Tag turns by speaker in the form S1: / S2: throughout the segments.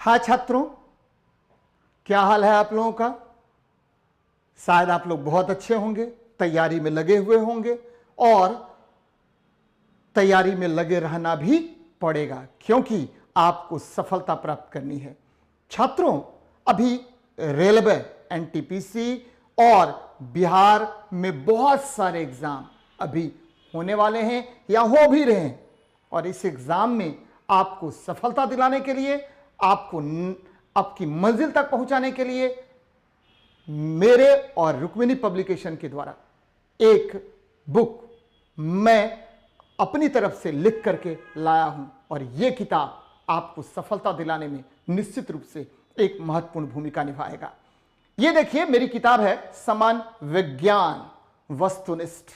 S1: हाँ छात्रों, क्या हाल है आप लोगों का। शायद आप लोग बहुत अच्छे होंगे, तैयारी में लगे हुए होंगे और तैयारी में लगे रहना भी पड़ेगा क्योंकि आपको सफलता प्राप्त करनी है। छात्रों, अभी रेलवे, एनटीपीसी और बिहार में बहुत सारे एग्जाम अभी होने वाले हैं या हो भी रहे हैं और इस एग्जाम में आपको सफलता दिलाने के लिए, आपको आपकी मंजिल तक पहुंचाने के लिए मेरे और रुक्मिणी पब्लिकेशन के द्वारा एक बुक मैं अपनी तरफ से लिख करके लाया हूं और यह किताब आपको सफलता दिलाने में निश्चित रूप से एक महत्वपूर्ण भूमिका निभाएगा। यह देखिए, मेरी किताब है समान विज्ञान वस्तुनिष्ठ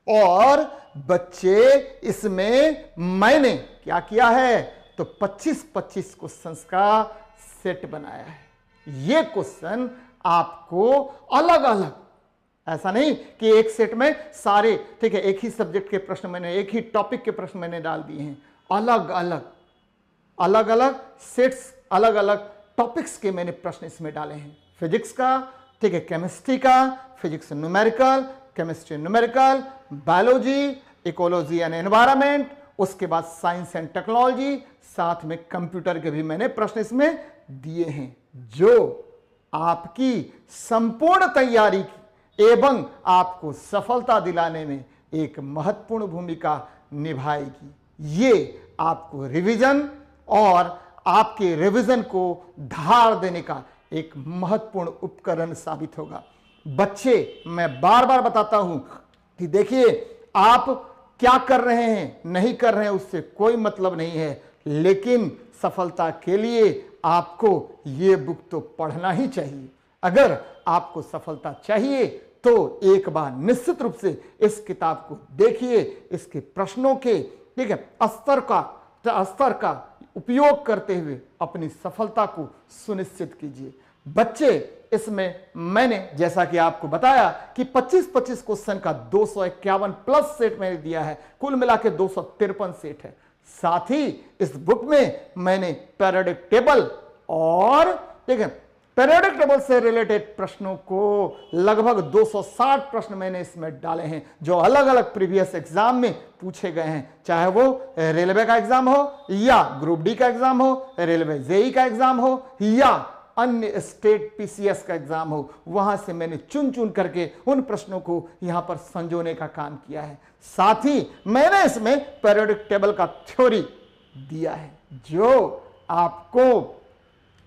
S1: और बच्चे, इसमें मैंने क्या किया है तो 25-25 क्वेश्चंस का सेट बनाया है। ये क्वेश्चन आपको अलग अलग, ऐसा नहीं कि एक सेट में सारे, ठीक है, एक ही सब्जेक्ट के प्रश्न मैंने, एक ही टॉपिक के प्रश्न मैंने डाल दिए हैं। अलग अलग सेट्स, अलग अलग टॉपिक्स के मैंने प्रश्न इसमें डाले हैं। फिजिक्स का, ठीक है, केमिस्ट्री का, physics numerical, chemistry numerical, biology, ecology and environment, उसके बाद साइंस एंड टेक्नोलॉजी, साथ में कंप्यूटर के भी मैंने प्रश्न इसमें दिए हैं, जो आपकी संपूर्ण तैयारी की एवं आपको सफलता दिलाने में एक महत्वपूर्ण भूमिका निभाएगी। ये आपको रिवीजन और आपके रिवीजन को धार देने का एक महत्वपूर्ण उपकरण साबित होगा। बच्चे, मैं बार बार बताता हूं कि देखिए, आप क्या कर रहे हैं, नहीं कर रहे हैं, उससे कोई मतलब नहीं है, लेकिन सफलता के लिए आपको यह बुक तो पढ़ना ही चाहिए। अगर आपको सफलता चाहिए तो एक बार निश्चित रूप से इस किताब को देखिए, इसके प्रश्नों के, ठीक है, स्तर का उपयोग करते हुए अपनी सफलता को सुनिश्चित कीजिए। बच्चे, इसमें मैंने जैसा कि आपको बताया कि 25-25 क्वेश्चन का 251 प्लस सेट मैंने दिया है, कुल मिला के 253 सेट है। साथ ही इस बुक में मैंने पीरियोडिक टेबल और, ठीक है, पीरियोडिक टेबल से रिलेटेड प्रश्नों को लगभग 260 प्रश्न मैंने इसमें डाले हैं, जो अलग अलग प्रीवियस एग्जाम में पूछे गए हैं, चाहे वो रेलवे का एग्जाम हो या ग्रुप डी का एग्जाम हो, रेलवे जेई का एग्जाम हो या अन्य स्टेट पीसीएस का एग्जाम हो। वहां से मैंने चुन चुन करके उन प्रश्नों को यहां पर संजोने का काम किया है। साथ ही मैंने इसमें पीरियोडिक टेबल का थ्योरी दिया है, जो आपको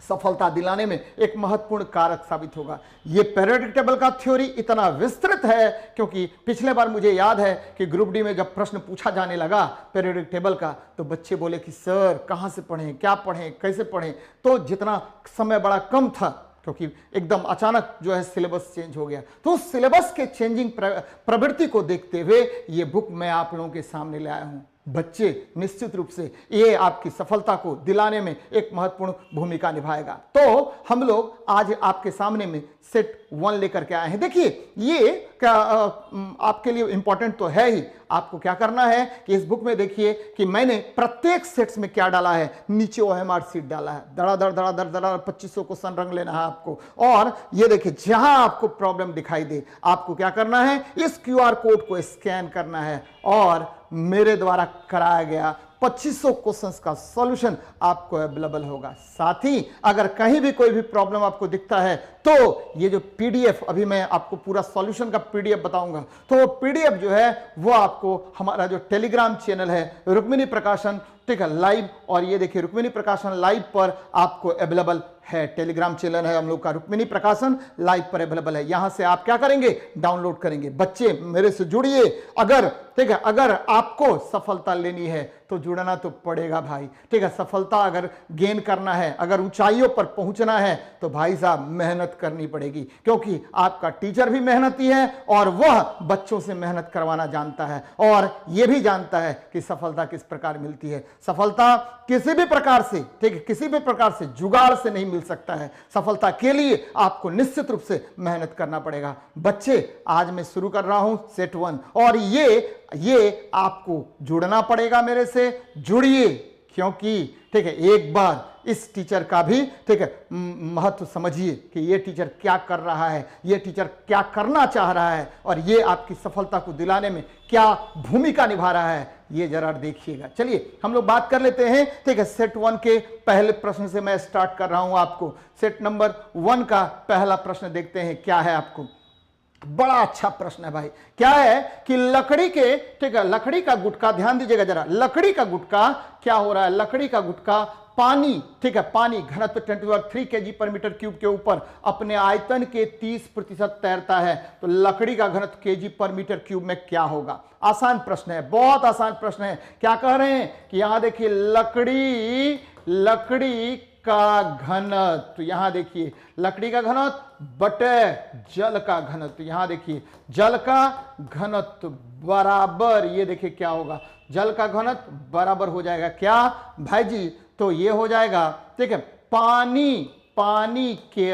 S1: सफलता दिलाने में एक महत्वपूर्ण कारक साबित होगा। यह पीरियोडिक टेबल का थ्योरी इतना विस्तृत है क्योंकि पिछले बार मुझे याद है कि ग्रुप डी में जब प्रश्न पूछा जाने लगा पीरियोडिक टेबल का, तो बच्चे बोले कि सर कहां से पढ़ें, क्या पढ़ें, कैसे पढ़ें। तो जितना समय बड़ा कम था क्योंकि एकदम अचानक जो है सिलेबस चेंज हो गया, तो उस सिलेबस के चेंजिंग प्रवृत्ति को देखते हुए ये बुक मैं आप लोगों के सामने ले आया हूं। बच्चे, निश्चित रूप से ये आपकी सफलता को दिलाने में एक महत्वपूर्ण भूमिका निभाएगा। तो हम लोग आज आपके सामने में सेट 1 लेकर के आए हैं। देखिए, ये क्या आपके लिए इंपॉर्टेंट तो है ही। आपको क्या करना है कि इस बुक में देखिए कि मैंने प्रत्येक सेट्स में क्या डाला है, नीचे ओएमआर शीट डाला है, धड़ाधड़ 2500 क्वेश्चन रंग लेना है आपको। और ये देखिए, जहां आपको प्रॉब्लम दिखाई दे, आपको क्या करना है, इस क्यूआर कोड को स्कैन करना है और मेरे द्वारा कराया गया 2500 क्वेश्चंस का सॉल्यूशन आपको अवेलेबल होगा। साथ ही अगर कहीं भी कोई भी प्रॉब्लम आपको दिखता है तो ये जो पीडीएफ, अभी मैं आपको पूरा सॉल्यूशन का पीडीएफ बताऊंगा, तो वो पीडीएफ जो है वो आपको हमारा जो टेलीग्राम चैनल है रुक्मिणी प्रकाशन, ठीक है, लाइव, और ये देखिए रुक्मिणी प्रकाशन लाइव पर आपको अवेलेबल है। टेलीग्राम चैनल है हम लोग का रुक्मिणी प्रकाशन लाइव पर अवेलेबल है। यहां से आप क्या करेंगे, डाउनलोड करेंगे। बच्चे, मेरे से जुड़िए। अगर, ठीक है, अगर आपको सफलता लेनी है तो जुड़ना तो पड़ेगा भाई, ठीक है। सफलता अगर गेन करना है, अगर ऊंचाइयों पर पहुंचना है तो भाई साहब मेहनत करनी पड़ेगी, क्योंकि आपका टीचर भी मेहनती है और वह बच्चों से मेहनत करवाना जानता है और यह भी जानता है कि सफलता किस प्रकार मिलती है। सफलता किसी भी प्रकार से, ठीक है, किसी भी प्रकार से जुगाड़ से नहीं मिल सकता है। सफलता के लिए आपको निश्चित रूप से मेहनत करना पड़ेगा। बच्चे, आज मैं शुरू कर रहा हूं सेट 1 और ये आपको जुड़ना पड़ेगा मेरे से। जुड़िए, क्योंकि ठीक है, एक बार इस टीचर का भी ठीक है महत्व समझिए कि ये टीचर क्या कर रहा है, ये टीचर क्या करना चाह रहा है और ये आपकी सफलता को दिलाने में क्या भूमिका निभा रहा है, ये जरा देखिएगा। चलिए हम लोग बात कर लेते हैं। ठीक है, सेट 1 के पहले प्रश्न से मैं स्टार्ट कर रहा हूं आपको। सेट नंबर 1 का पहला प्रश्न देखते हैं क्या है आपको। बड़ा अच्छा प्रश्न है भाई। क्या है कि लकड़ी के ठीक है, लकड़ी का गुटका, ध्यान दीजिएगा जरा, लकड़ी का गुटका क्या हो रहा है, लकड़ी का गुटका पानी ठीक है, पानी घनत्व 10³ kg/m³ के ऊपर अपने आयतन के 30% तैरता है, तो लकड़ी का घनत्व kg/m³ में क्या होगा। आसान प्रश्न है, बहुत आसान प्रश्न है। क्या कह रहे हैं कि यहां देखिए लकड़ी का घनत्व, तो यहां देखिए लकड़ी का घनत्व बटे जल का घनत्व, यहां देखिए जल का घनत्व बराबर, ये देखिए क्या होगा, जल का घनत्व बराबर हो जाएगा क्या भाई जी, तो ये हो जाएगा ठीक है, पानी के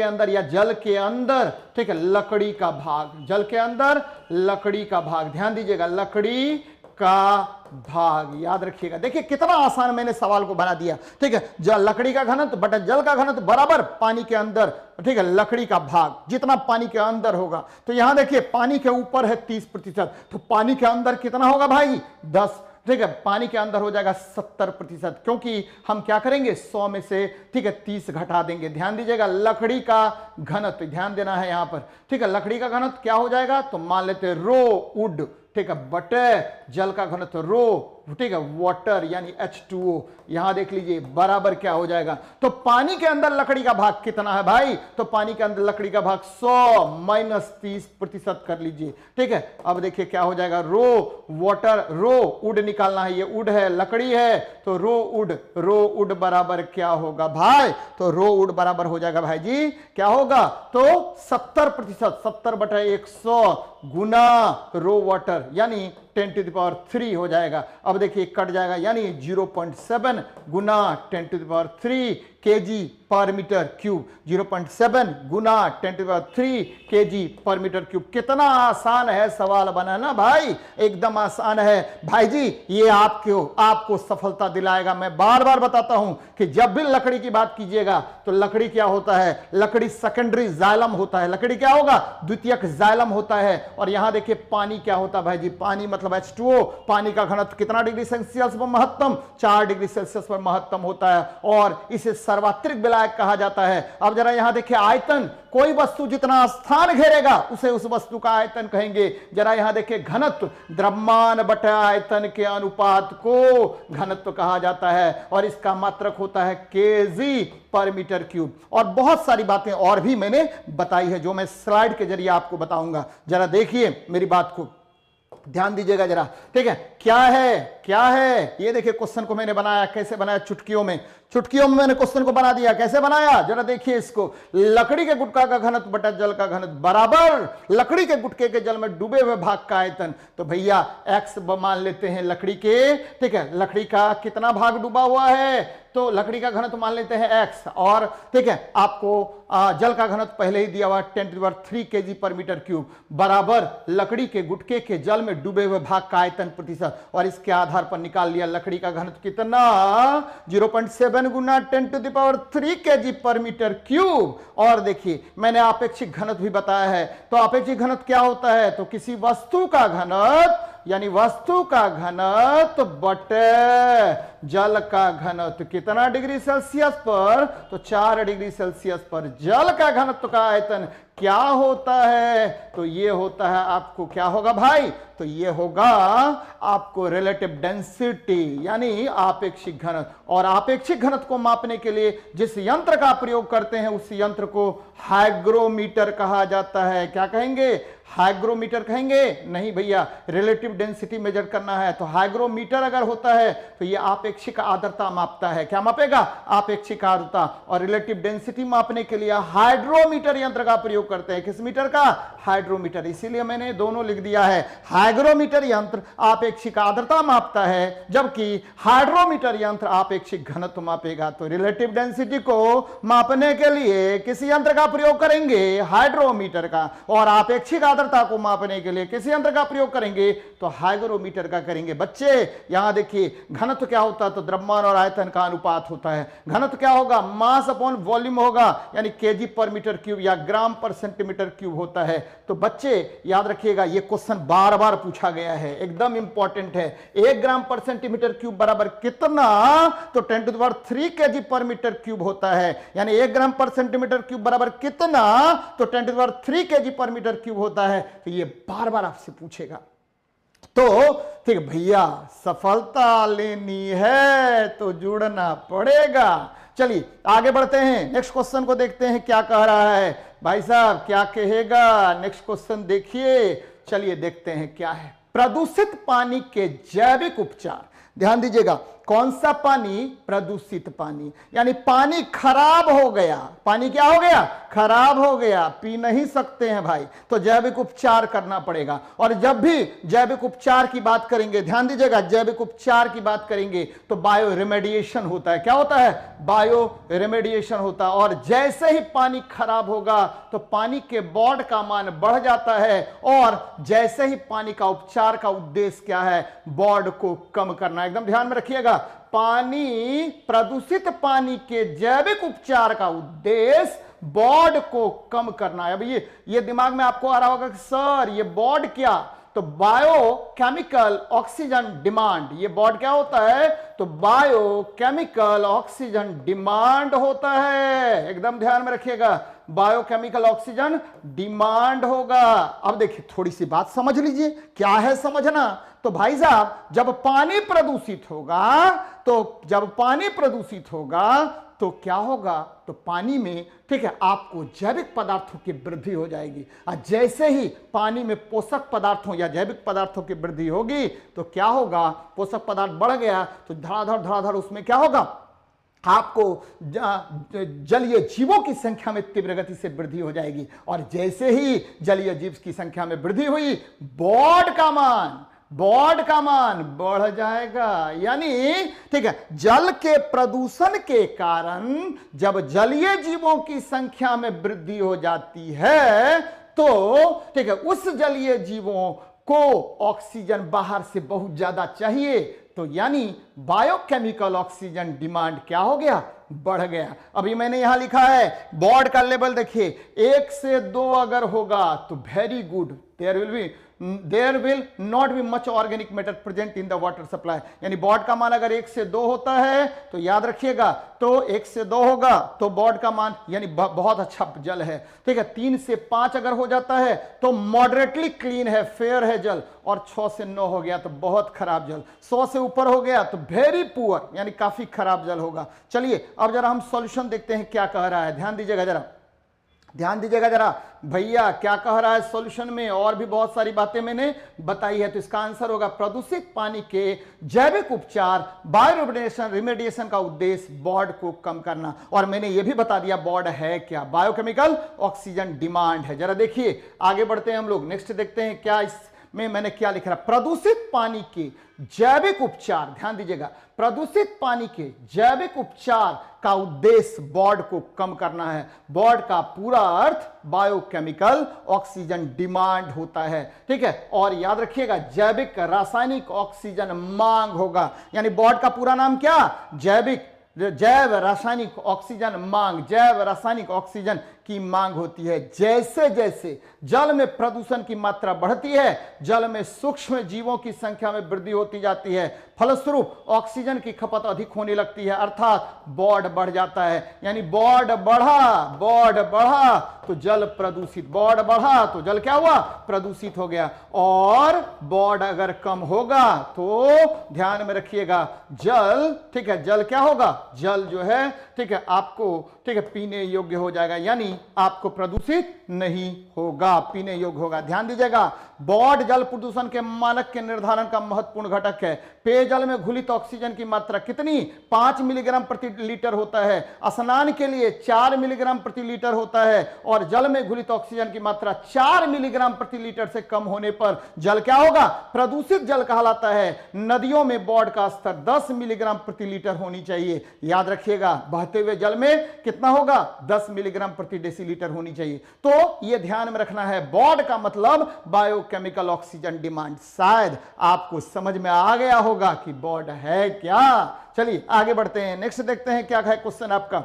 S1: अंदर या जल के अंदर ठीक है लकड़ी का भाग, जल के अंदर लकड़ी का भाग, ध्यान दीजिएगा लकड़ी का भाग, याद रखिएगा। देखिए कितना आसान मैंने सवाल को बना दिया। ठीक है, लकड़ी का घनत्व बटा जल का घनत्व बराबर पानी के अंदर ठीक है लकड़ी का भाग, जितना पानी के अंदर होगा। तो यहां देखिए पानी के ऊपर है 30%, तो पानी के अंदर कितना होगा भाई 10, ठीक है, पानी के अंदर हो जाएगा 70%, क्योंकि हम क्या करेंगे 100 में से ठीक है 30 घटा देंगे। ध्यान दीजिएगा लकड़ी का घनत्व, ध्यान देना है यहां पर। ठीक है, लकड़ी का घनत्व क्या हो जाएगा, तो मान लेते हैं रो वुड ठीक है बटे जल का घनत्व रो ठीक है वाटर यानी H2O, यहां देख लीजिए बराबर क्या हो जाएगा। तो पानी के अंदर लकड़ी का भाग कितना है भाई, तो पानी के अंदर लकड़ी का भाग 100 - 30% कर लीजिए। ठीक है, अब देखिए क्या हो जाएगा, रो वाटर, रो वुड निकालना है, ये वुड है लकड़ी है, तो रो वुड बराबर क्या होगा भाई, तो रो वुड बराबर हो जाएगा भाई जी क्या होगा, तो 70%, 70/100 गुना रो वाटर यानी 10³ हो जाएगा। अब देखिए कट जाएगा यानी 0.7 गुना 10³ kg/m³, 0.7 गुना 10³ kg/m³। कितना आसान है सवाल बनाना भाई, एकदम आसान है भाई जी। ये आपको सफलता दिलाएगा। मैं बार बार बताता हूं कि जब भी लकड़ी की बात कीजिएगा तो लकड़ी क्या होता है, लकड़ी सेकेंडरी जाइलम होता है, लकड़ी क्या होगा द्वितीयक जाइलम होता है। और यहां देखिए पानी क्या होता है भाई जी, पानी मतलब H2O, पानी का घनत्व कितना डिग्री सेल्सियस पर महत्तम, 4 डिग्री सेल्सियस पर महत्तम होता है और इसे सर्वात्रिक विलायक कहा जाता है। अब जरा यहां देखिए आयतन, कोई वस्तु जितना स्थान घेरेगा उसे उस वस्तु का आयतन कहेंगे। जरा यहां देखिए घनत्व, द्रव्यमान बटा आयतन के अनुपात को घनत्व कहा जाता है और इसका मात्रक होता है kg/m³। और बहुत सारी बातें और भी मैंने बताई है जो मैं स्लाइड के जरिए आपको बताऊंगा। जरा देखिए मेरी बात को, ध्यान दीजिएगा जरा। ठीक है, क्या है ये देखिए क्वेश्चन को मैंने बनाया, कैसे बनाया, चुटकियों में मैंने क्वेश्चन को बना दिया। कैसे बनाया जरा देखिए इसको, लकड़ी के गुटका का घनत्व बटा जल का घनत्व बराबर लकड़ी के गुटके के जल में डूबे हुए भाग का आयतन। तो भैया x मान लेते हैं लकड़ी के, ठीक है, लकड़ी का कितना भाग डूबा हुआ है, तो लकड़ी का घनत्व मान लेते हैं x, और ठीक है आपको जल का घनत्व पहले ही दिया हुआ 10³ kg/m³ बराबर लकड़ी के गुटके के जल में डूबे हुए भाग का आयतन प्रतिशत, और इसके आधार पर निकाल लिया लकड़ी का घनत्व कितना 0.7 गुना 10³ kg/m³। और देखिए मैंने आपेक्षिक घनत्व भी बताया है। तो आपेक्षिक घनत्व क्या होता है, तो किसी वस्तु का घनत्व यानी वस्तु का घनत्व बटे जल का घनत्व, कितना डिग्री सेल्सियस पर, तो 4 डिग्री सेल्सियस पर। जल का घनत्व का आयतन क्या होता है, तो ये होता है आपको क्या होगा भाई, तो ये होगा आपको रिलेटिव डेंसिटी यानी आपेक्षिक घनत्व। और आपेक्षिक घनत्व को मापने के लिए जिस यंत्र का प्रयोग करते हैं उस यंत्र को हाइग्रोमीटर कहा जाता है। क्या कहेंगे, हाइग्रोमीटर कहेंगे, नहीं भैया, रिलेटिव डेंसिटी मेजर करना है तो हाइग्रोमीटर अगर होता है तो ये आपेक्षिक आर्द्रता मापता है। क्या मापेगा, आपेक्षिक आर्द्रता। और रिलेटिव डेंसिटी मापने के लिए हाइड्रोमीटर यंत्र का प्रयोग करते हैं। किस मीटर का, हाइड्रोमीटर। इसीलिए मैंने दोनों लिख दिया है, हाइग्रोमीटर यंत्र आपेक्षिक आर्द्रता मापता है जबकि हाइड्रोमीटर यंत्र आपेक्षिक घनत्व मापेगा। तो रिलेटिव डेंसिटी को मापने के लिए किस यंत्र का प्रयोग करेंगे, हाइड्रोमीटर का, और आपेक्षिक आर्द्रता को मापने के लिए किस यंत्र का प्रयोग करेंगे? तो हाइग्रोमीटर का करेंगे। बच्चे यहां देखिए, घनत्व क्या होता है? तो द्रव्यमान और आयतन का अनुपात होता है। घनत्व क्या होगा? मास अपॉन वॉल्यूम होगा, यानी केजी पर मीटर क्यूब या ग्राम पर सेंटीमीटर क्यूब होता है। तो बच्चे याद रखिएगा, यह क्वेश्चन बार बार पूछा गया है, एकदम इंपॉर्टेंट है। 1 ग्राम पर सेंटीमीटर क्यूब बराबर कितना? तो 10³ केजी पर मीटर क्यूब होता है, यानी 1 ग्राम पर सेंटीमीटर क्यूब बराबर कितना? तो 10³ केजी पर मीटर क्यूब होता है। तो ये बार बार आपसे पूछेगा। तो ठीक भैया, सफलता लेनी है तो जुड़ना पड़ेगा। चलिए आगे बढ़ते हैं, नेक्स्ट क्वेश्चन को देखते हैं क्या कह रहा है भाई साहब, क्या कहेगा। नेक्स्ट क्वेश्चन देखिए, चलिए देखते हैं क्या है। प्रदूषित पानी के जैविक उपचार। ध्यान दीजिएगा, कौन सा पानी? प्रदूषित पानी, यानी पानी खराब हो गया। पानी क्या हो गया? खराब हो गया, पी नहीं सकते हैं भाई, तो जैविक उपचार करना पड़ेगा। और जब भी जैविक उपचार की बात करेंगे, ध्यान दीजिएगा, जैविक उपचार की बात करेंगे तो बायो रेमेडिएशन होता है। क्या होता है? बायो रेमेडिएशन होता है। और जैसे ही पानी खराब होगा तो पानी के बॉड का मान बढ़ जाता है, और जैसे ही पानी का उपचार का उद्देश्य क्या है? बॉड को कम करना। एकदम ध्यान में रखिएगा, पानी, प्रदूषित पानी के जैविक उपचार का उद्देश्य बॉड को कम करना है। अब ये दिमाग में आपको आ रहा होगा कि सर ये बॉड क्या? तो बायोकेमिकल ऑक्सीजन डिमांड। ये बॉड क्या होता है? तो बायोकेमिकल ऑक्सीजन डिमांड होता है। एकदम ध्यान में रखिएगा, बायोकेमिकल ऑक्सीजन डिमांड होगा। अब देखिए, थोड़ी सी बात समझ लीजिए, क्या है समझना। तो भाई साहब, जब पानी प्रदूषित होगा, तो जब पानी प्रदूषित होगा तो क्या होगा? तो पानी में, ठीक है, आपको जैविक पदार्थों की वृद्धि हो जाएगी। और जैसे ही पानी में पोषक पदार्थों या जैविक पदार्थों की वृद्धि होगी तो क्या होगा? पोषक पदार्थ बढ़ गया तो धड़ाधड़ उसमें क्या होगा? आपको जलीय जीवों की संख्या में तीव्र गति से वृद्धि हो जाएगी। और जैसे ही जलीय जीव की संख्या में वृद्धि हुई, बॉड का मान बढ़ जाएगा। यानी ठीक है, जल के प्रदूषण के कारण जब जलीय जीवों की संख्या में वृद्धि हो जाती है तो ठीक है, उस जलीय जीवों को ऑक्सीजन बाहर से बहुत ज्यादा चाहिए। तो यानी बायोकेमिकल ऑक्सीजन डिमांड क्या हो गया? बढ़ गया। अभी मैंने यहां लिखा है, बॉड का लेवल देखिए, 1 से 2 अगर होगा तो very good, there will not be much organic matter present in the water supply. यानी बॉड का मान अगर 1 से 2 होता है तो याद रखिएगा, तो 1 से 2 होगा तो बॉड का मान यानी बहुत अच्छा जल है। ठीक है, 3 से 5 अगर हो जाता है तो मॉडरेटली क्लीन है, फेयर है जल। और 6 से 9 हो गया तो बहुत खराब जल। 100 से ऊपर हो गया तो वेरी पुअर, यानी काफी खराब जल होगा। चलिए अब जरा हम सॉल्यूशन देखते हैं क्या कह रहा है। ध्यान दीजिएगा जरा भैया, क्या कह रहा है सॉल्यूशन में। और भी बहुत सारी बातें मैंने बताई है, तो इसका आंसर होगा प्रदूषित पानी के जैविक उपचार, बायो रिमेडिएशन का उद्देश्य बॉड को कम करना। और मैंने यह भी बता दिया बॉड है क्या? बायोकेमिकल ऑक्सीजन डिमांड है। जरा देखिए आगे बढ़ते हैं हम लोग, नेक्स्ट देखते हैं क्या इसमें मैंने क्या लिख रहा। प्रदूषित पानी के जैविक उपचार, ध्यान दीजिएगा, प्रदूषित पानी के जैविक उपचार का उद्देश्य बॉड को कम करना है। बॉड का पूरा अर्थ बायोकेमिकल ऑक्सीजन डिमांड होता है। ठीक है, और याद रखिएगा जैविक रासायनिक ऑक्सीजन मांग होगा। यानी बॉड का पूरा नाम क्या? जैव रासायनिक ऑक्सीजन मांग, जैव रासायनिक ऑक्सीजन की मांग होती है। जैसे जैसे जल में प्रदूषण की मात्रा बढ़ती है, जल में सूक्ष्म जीवों की संख्या में वृद्धि होती जाती है, फलस्वरूप ऑक्सीजन की खपत अधिक होने लगती है, अर्थात बॉड बढ़ जाता है। यानी बॉड बढ़ा तो जल प्रदूषित, बॉड बढ़ा तो जल क्या हुआ? प्रदूषित हो गया। और बॉड अगर कम होगा तो ध्यान में रखिएगा जल, ठीक है, जल क्या होगा? जल जो है, ठीक है, आपको, ठीक है, पीने योग्य हो जाएगा, यानी आपको प्रदूषित नहीं होगा, पीने योग्य होगा। ध्यान दीजिएगा, बॉड जल प्रदूषण के मानक के निर्धारण का महत्वपूर्ण घटक है। पेयजल में घुलित ऑक्सीजन की मात्रा कितनी? 5 मिलीग्राम प्रति लीटर होता है। स्नान के लिए 4 मिलीग्राम प्रति लीटर होता है। और जल में घुलित ऑक्सीजन की मात्रा 4 मिलीग्राम प्रति लीटर से कम होने पर जल क्या होगा? प्रदूषित जल कहलाता है। नदियों में बॉड का स्तर 10 मिलीग्राम प्रति लीटर होनी चाहिए। याद रखिएगा, बहते हुए जल में कितना कितना होगा 10 मिलीग्राम प्रति डेसीलीटर होनी चाहिए। तो यह ध्यान में रखना है, बॉड का मतलब बायोकेमिकल ऑक्सीजन डिमांड। शायद आपको समझ में आ गया होगा कि बॉड है क्या। चलिए आगे बढ़ते हैं, नेक्स्ट देखते हैं क्या है क्वेश्चन आपका।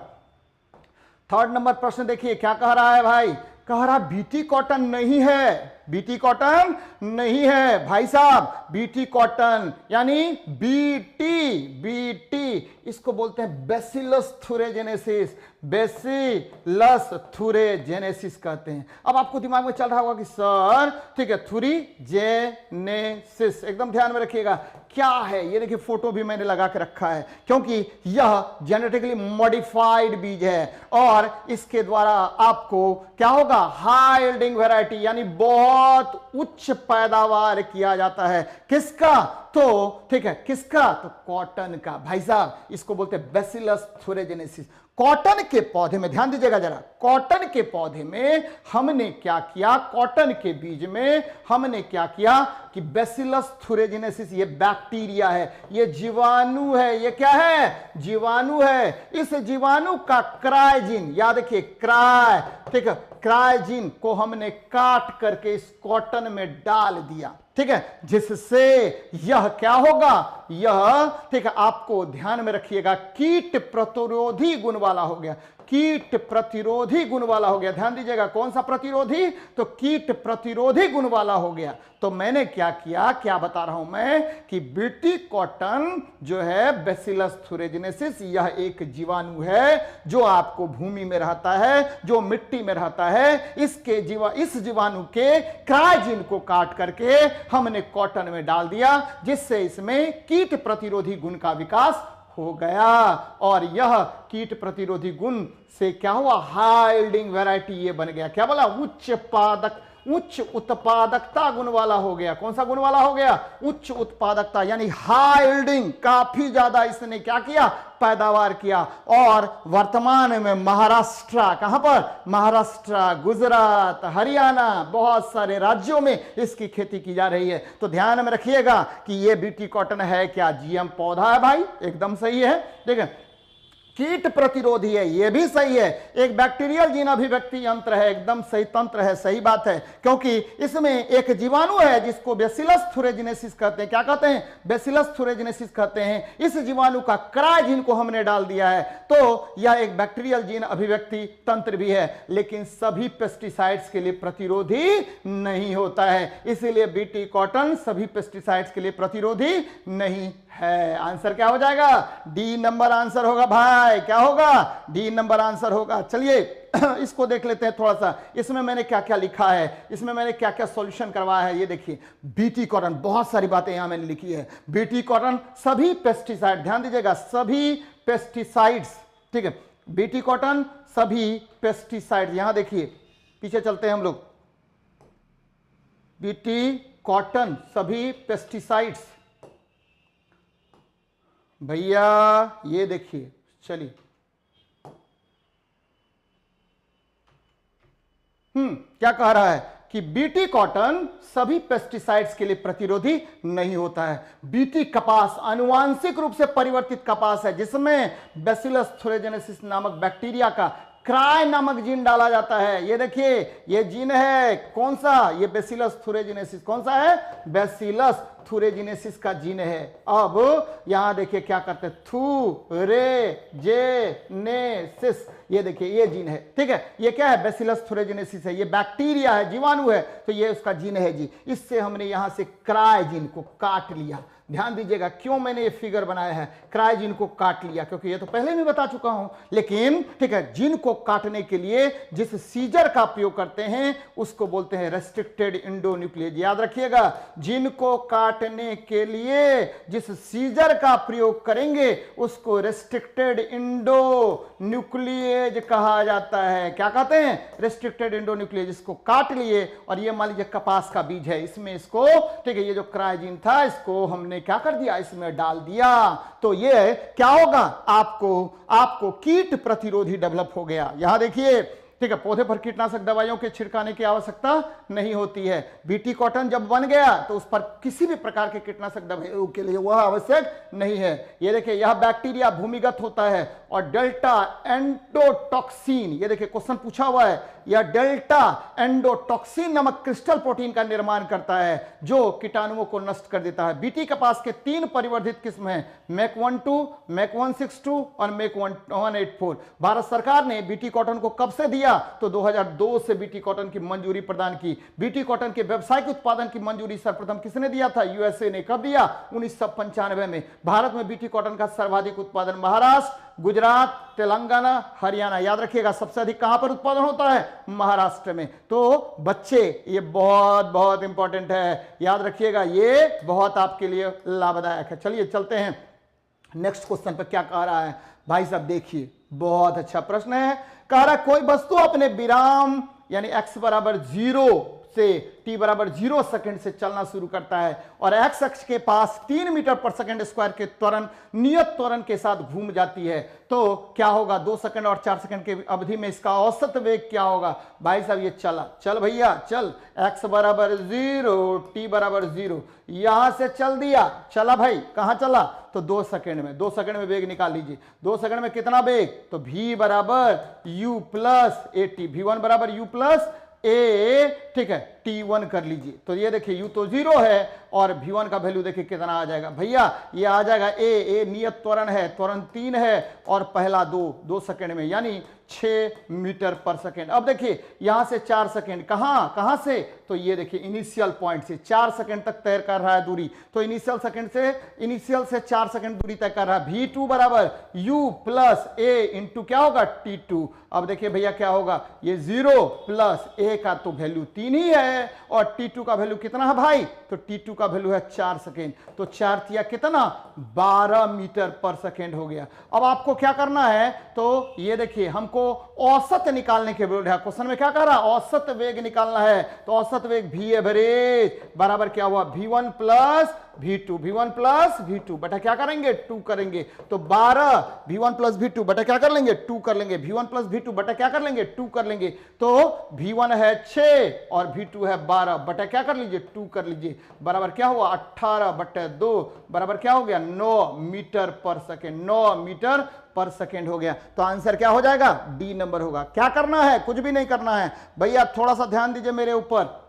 S1: 3rd नंबर प्रश्न देखिए क्या कह रहा है भाई, कह रहा बीटी कॉटन नहीं है, बीटी कॉटन नहीं है भाई साहब। बीटी कॉटन यानी बीटी, बीटी इसको बोलते हैं बैसिलस थुरेजेनेसिस, बैसिलस थुरेजेनेसिस कहते हैं। अब आपको दिमाग में चल रहा होगा कि सर ठीक है थुरेजेनेसिस, एकदम ध्यान में रखिएगा क्या है। ये देखिए फोटो भी मैंने लगा के रखा है, क्योंकि यह जेनेटिकली मॉडिफाइड बीज है और इसके द्वारा आपको क्या होगा, हाई यील्डिंग वैरायटी यानी बहुत उच्च पैदावार किया जाता है। किसका, तो ठीक है किसका, तो कॉटन का भाई साहब। इसको बोलते हैं बैसिलस थुरेजेनेसिस। कॉटन के पौधे में ध्यान दीजिएगा जरा, कॉटन के पौधे में हमने क्या किया, कॉटन के बीज में हमने क्या किया कि बैसिलस थुरेजेनेसिस, ये बैक्टीरिया है, ये जीवाणु है, ये क्या है, जीवाणु है। इस जीवाणु का क्राइजीन, याद रखिए क्राई, ठीक है क्राइजीन को हमने काट करके इस कॉटन में डाल दिया, ठीक है, जिससे यह क्या होगा, यह ठीक है आपको ध्यान में रखिएगा कीट प्रतिरोधी गुण वाला हो गया, कीट प्रतिरोधी गुण वाला हो गया। ध्यान दीजिएगा कौन सा प्रतिरोधी, तो कीट प्रतिरोधी गुण वाला हो गया। तो मैंने क्या किया, क्या बता रहा हूं मैं कि बीटी कॉटन जो है बैसिलस थुरेजेनेसिस, यह एक जीवाणु है जो आपको भूमि में रहता है, जो मिट्टी में रहता है। इस जीवाणु के क्राइजीन को काट करके हमने कॉटन में डाल दिया, जिससे इसमें कीट प्रतिरोधी गुण का विकास हो गया। और यह कीट प्रतिरोधी गुण से क्या हुआ, हाई यील्डिंग वैरायटी ये बन गया। क्या बोला, उच्च उत्पादकता गुण वाला हो गया। कौन सा गुण वाला हो गया, उच्च उत्पादकता यानी हाई यील्डिंग, काफी ज्यादा इसने क्या किया, पैदावार किया। और वर्तमान में महाराष्ट्र, कहां पर, महाराष्ट्र, गुजरात, हरियाणा, बहुत सारे राज्यों में इसकी खेती की जा रही है। तो ध्यान में रखिएगा कि ये बीटी कॉटन है क्या, जीएम पौधा है भाई, एकदम सही है। ठीक है, कीट प्रतिरोधी है, यह भी सही है। एक बैक्टीरियल जीन अभिव्यक्ति यंत्र है, एकदम सही तंत्र है, सही बात है, क्योंकि इसमें एक जीवाणु है जिसको बैसिलस थुरेजेनेसिस कहते हैं। क्या कहते हैं, बैसिलस थुरेजेनेसिस कहते हैं। इस जीवाणु का क्राइजीन को हमने डाल दिया है, तो यह एक बैक्टीरियल जीन अभिव्यक्ति तंत्र भी है, लेकिन सभी पेस्टिसाइड्स के लिए प्रतिरोधी नहीं होता है। इसीलिए बीटी कॉटन सभी पेस्टिसाइड्स के लिए प्रतिरोधी नहीं है। आंसर क्या हो जाएगा, डी नंबर आंसर होगा भाई। क्या होगा, डी नंबर आंसर होगा। चलिए इसको देख लेते हैं थोड़ा सा, इसमें मैंने क्या क्या लिखा है, इसमें मैंने क्या क्या सॉल्यूशन करवाया है। ये देखिए बीटी कॉटन, बहुत सारी बातें यहां मैंने लिखी है। बीटी कॉटन सभी पेस्टिसाइड, ध्यान दीजिएगा सभी पेस्टिसाइड्स, ठीक है, बीटी कॉटन सभी पेस्टिसाइड। यहां देखिए पीछे चलते हैं हम लोग, बीटी कॉटन सभी पेस्टिसाइड्स भैया, ये देखिए। चलिए क्या कह रहा है कि बीटी कॉटन सभी पेस्टिसाइड्स के लिए प्रतिरोधी नहीं होता है। बीटी कपास आनुवांशिक रूप से परिवर्तित कपास है, जिसमें बैसिलस थुरेजेनेसिस नामक बैक्टीरिया का क्राई नामक जीन डाला जाता है। ये देखिए ये जीन है, कौन सा, ये बैसिलस थुरेजेनेसिस, कौन सा है, बैसिलस थुरेजेनेसिस का जीन है। अब यहां देखिए क्या करते हैं, थुरेजेनेसिस, ये देखिए ये जीन है, ठीक है। ये क्या है, बैसिलस थुरेजेनेसिस है, ये बैक्टीरिया है, जीवाणु है, तो ये उसका जीन है जी। इससे हमने यहां से क्राई जीन को काट लिया। ध्यान दीजिएगा क्यों मैंने ये फिगर बनाया है, क्राई जीन को काट लिया, क्योंकि ये तो पहले भी बता चुका हूं, लेकिन ठीक है जीन को काटने के लिए जिस सीजर का प्रयोग करते हैं उसको बोलते हैं रेस्ट्रिक्टेड इंडोन्यूक्लियेज। याद रखिएगा, जीन को काटने के लिए जिस सीजर का प्रयोग करेंगे उसको रेस्ट्रिक्टेड इंडोन्यूक्लियेज कहा जाता है। क्या कहते हैं, रेस्ट्रिक्टेड इंडोन्यूक्लियेज। इसको काट लिए और ये मान लीजिए कपास का बीज है, इसमें इसको ठीक है ये जो क्राई जीन था इसको हमने क्या कर दिया, इसमें डाल दिया। तो ये क्या होगा, आपको कीट प्रतिरोधी डेवलप हो गया। यहां देखिए ठीक है, पौधे पर कीटनाशक दवाइयों के छिड़काने की आवश्यकता नहीं होती है। बीटी कॉटन जब बन गया तो उस पर किसी भी प्रकार के कीटनाशक दवाइयों के लिए वह आवश्यक नहीं है। ये देखिए, यह बैक्टीरिया भूमिगत होता है और डेल्टा एंडोटॉक्सिन, ये देखिए क्वेश्चन पूछा हुआ है, यह डेल्टा एंडोटॉक्सिन नामक क्रिस्टल प्रोटीन का निर्माण करता है जो कीटाणुओं को नष्ट कर देता है। बीटी कपास के 3 परिवर्धित किस्म हैं, मैक 12, मैक 162 और मैक 184। भारत सरकार ने बीटी कॉटन को कब से दिया? तो 2002 से बीटी कॉटन की मंजूरी प्रदान की। बीटी कॉटन के व्यावसायिक उत्पादन की मंजूरी सर्वप्रथम किसने दिया था? यूएसए ने। कब दिया? 1995 में। भारत में बीटी कॉटन का सर्वाधिक उत्पादन महाराष्ट्र, गुजरात, तेलंगाना, हरियाणा, याद रखिएगा सबसे अधिक कहां पर उत्पादन होता है? महाराष्ट्र में। तो बच्चे ये बहुत बहुत इंपॉर्टेंट है, याद रखिएगा, ये बहुत आपके लिए लाभदायक है। चलिए चलते हैं नेक्स्ट क्वेश्चन पर। क्या कह रहा है भाई साहब, देखिए बहुत अच्छा प्रश्न है। कह रहा कोई वस्तु अपने विराम यानी x बराबर 0 से t बराबर 0 सेकंड से चलना शुरू करता है और x अक्ष के पास 3 मीटर पर सेकंड स्क्वायर के त्वरण नियत त्वरण के साथ घूम जाती है, तो क्या होगा? 2 सेकंड और 4 सेकंड की अवधि में इसका औसत वेग क्या होगा? भाई साहब ये चला, चल भैया चल, x बराबर 0, t बराबर 0, यहां से चल दिया, चला भाई, कहां चला? तो 2 सेकंड में। 2 सेकंड में वेग निकाल लीजिए। 2 सेकंड में कितना वेग? तो v बराबर u plus A T, v1 बराबर u प्लस ए, ठीक है, t1 कर लीजिए। तो ये देखिए u तो 0 है और v1 का वैल्यू देखिए कितना आ जाएगा भैया, ये आ जाएगा ए नियत त्वरण है, त्वरण 3 है और पहला 2 सेकंड में यानी 6 मीटर पर सेकंड। अब देखिए यहां से 4 सेकंड, कहां से? तो ये देखिए इनिशियल पॉइंट से 4 सेकंड तक तय कर रहा है दूरी, तो इनिशियल से 4 सेकंड दूरी तय कर रहा है। v2 बराबर u प्लस ए इंटू क्या होगा? t2। अब देखिए भैया क्या होगा, ये 0 प्लस ए का तो वैल्यू 3 ही है और t2 का वैल्यू कितना है भाई? तो t2 का वैल्यू है 4 सेकेंड, तो 4 तिया कितना? 12 मीटर पर सेकेंड हो गया। अब आपको क्या करना है? तो ये देखिए हमको औसत निकालने के बोल रहा है, क्वेश्चन में क्या कह रहा है? औसत वेग निकालना है। तो औसत वेग v एवरेज बराबर क्या हुआ? v1 plus v2, v1 plus v2 बटा क्या करेंगे? 2 करेंगे। तो 12 v1 प्लस v2 बटा क्या कर लेंगे? 2 कर लेंगे। v1 प्लस v2 बटा क्या कर लेंगे? 2 कर लेंगे। तो v1 है 6 और v2 है 12 बटा क्या कर लीजिए? 2 कर लीजिए। बराबर क्या हुआ? 18 बटे 2 बराबर क्या हो गया? 9 मीटर पर सेकेंड। 9 मीटर पर सेकेंड हो गया। तो आंसर क्या हो जाएगा? डी नंबर होगा। क्या करना है? कुछ भी नहीं करना है भैया, थोड़ा सा ध्यान दीजिए मेरे ऊपर।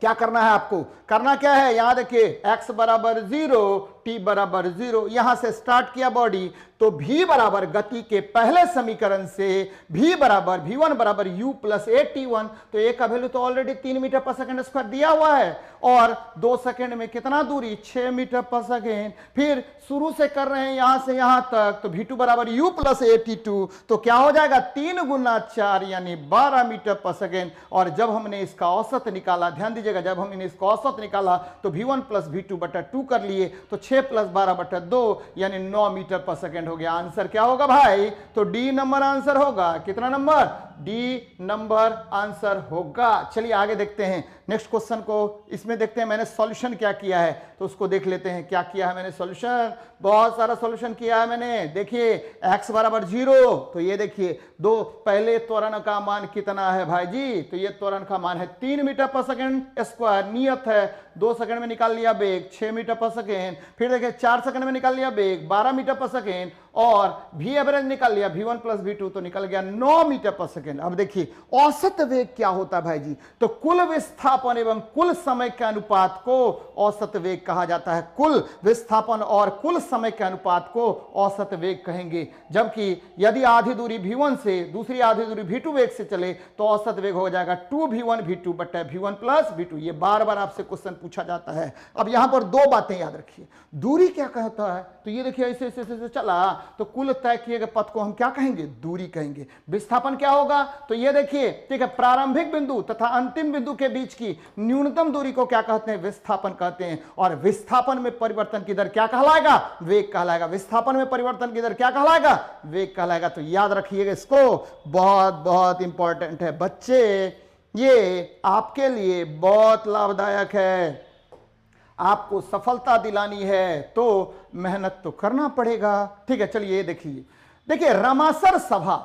S1: क्या करना है आपको? करना क्या है? यहां देखिए x बराबर 0, t बराबर 0, यहां से स्टार्ट किया बॉडी, तो v बराबर गति के पहले समीकरण से v बराबर v1 बराबर u प्लस ए t1, तो a का वैल्यू तो ऑलरेडी 3 मीटर पर सेकंड स्क्वायर दिया हुआ है और 2 सेकंड में कितना दूरी? 6 मीटर पर सेकंड। फिर शुरू से कर रहे हैं यहां से यहां तक, तो v2 बराबर u प्लस ए t2, तो क्या हो जाएगा? 3 गुना 4 यानी 12 मीटर पर सेकंड। और जब हमने इसका औसत निकाला, ध्यान दीजिएगा, जब हमने इसका औसत निकाला तो v1 प्लस v2 बटा 2 कर लिए, तो 6 प्लस 12 बटा 2 यानी 9 मीटर पर सेकंड हो गया। आंसर क्या होगा भाई? तो डी नंबर आंसर होगा। कितना नंबर? डी नंबर आंसर होगा। चलिए आगे देखते हैं नेक्स्ट क्वेश्चन को। इसमें देखते हैं मैंने सॉल्यूशन क्या किया है, तो उसको देख लेते हैं। क्या किया है मैंने? सॉल्यूशन, बहुत सारा सॉल्यूशन किया है मैंने। देखिए x बराबर 0, तो ये देखिए दो पहले त्वरण का मान कितना है भाई जी? तो ये त्वरण का मान है 3 मीटर पर सेकंड स्क्वायर, नियत है 2 सेकंड में निकाल लिया वेग 6 मीटर पर सेकंड। फिर देखिए 4 सेकंड में निकाल लिया वेग 12 मीटर पर सेकंड और v एवरेज निकाल लिया v1 प्लस v2, तो निकल गया 9 मीटर पर सेकंड। अब देखिए औसत वेग क्या होता है भाई जी? तो कुल विस्थापन एवं कुल समय के अनुपात को औसत वेग कहा जाता है। कुल विस्थापन और कुल समय के अनुपात को औसत वेग कहेंगे। जबकि यदि आधी दूरी v1 से दूसरी आधी दूरी v2 वेग से चले तो औसत वेग हो जाएगा 2v1 v2 बटा v1 प्लस v2। ये बार बार आपसे क्वेश्चन पूछा जाता है। अब यहां पर 2 बातें याद रखिए। दूरी क्या कहता है? तो ये देखिए ऐसे ऐसे ऐसे चला, तो कुल तय किए गए पथ को हम क्या कहेंगे? दूरी कहेंगे। विस्थापन क्या होगा? तो ये देखिए, ठीक है, प्रारंभिक बिंदु तथा अंतिम बिंदु के बीच की न्यूनतम दूरी को क्या कहते हैं? विस्थापन कहते हैं। और विस्थापन में परिवर्तन की दर क्या कहलाएगा? वेग कहलाएगा। विस्थापन में परिवर्तन की दर क्या कहलाएगा? वेग कहलाएगा। तो याद रखिएगा इसको, बहुत बहुत इंपॉर्टेंट है बच्चे, ये आपके लिए बहुत लाभदायक है। आपको सफलता दिलानी है तो मेहनत तो करना पड़ेगा। ठीक है, चलिए देखिए, देखिए रामासर सभा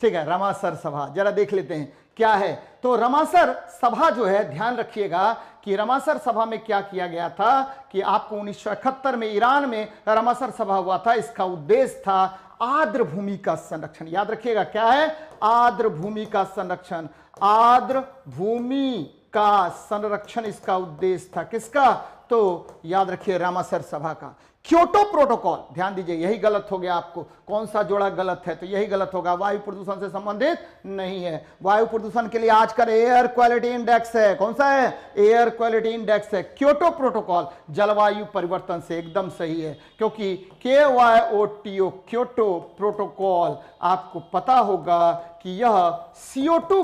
S1: ठीक है, रमासर सभा जरा देख लेते हैं क्या है। तो रमासर सभा जो है, ध्यान रखिएगा कि रमासर सभा में क्या किया गया था कि आपको 1971 में ईरान में रमासर सभा हुआ था। इसका उद्देश्य था आर्द्र भूमि का संरक्षण। याद रखिएगा क्या है, आर्द्र भूमि का संरक्षण। आर्द्र भूमि का संरक्षण इसका उद्देश्य था। किसका? तो याद रखिए रामासर सभा का। क्योटो प्रोटोकॉल, ध्यान दीजिए, यही गलत हो गया आपको। कौन सा जोड़ा गलत है? तो यही गलत होगा, वायु प्रदूषण से संबंधित नहीं है। वायु प्रदूषण के लिए आजकल एयर क्वालिटी इंडेक्स है। कौन सा है? एयर क्वालिटी इंडेक्स है। क्योटो प्रोटोकॉल जलवायु परिवर्तन से एकदम सही है, क्योंकि KYOTO क्योटो प्रोटोकॉल आपको पता होगा कि यह CO2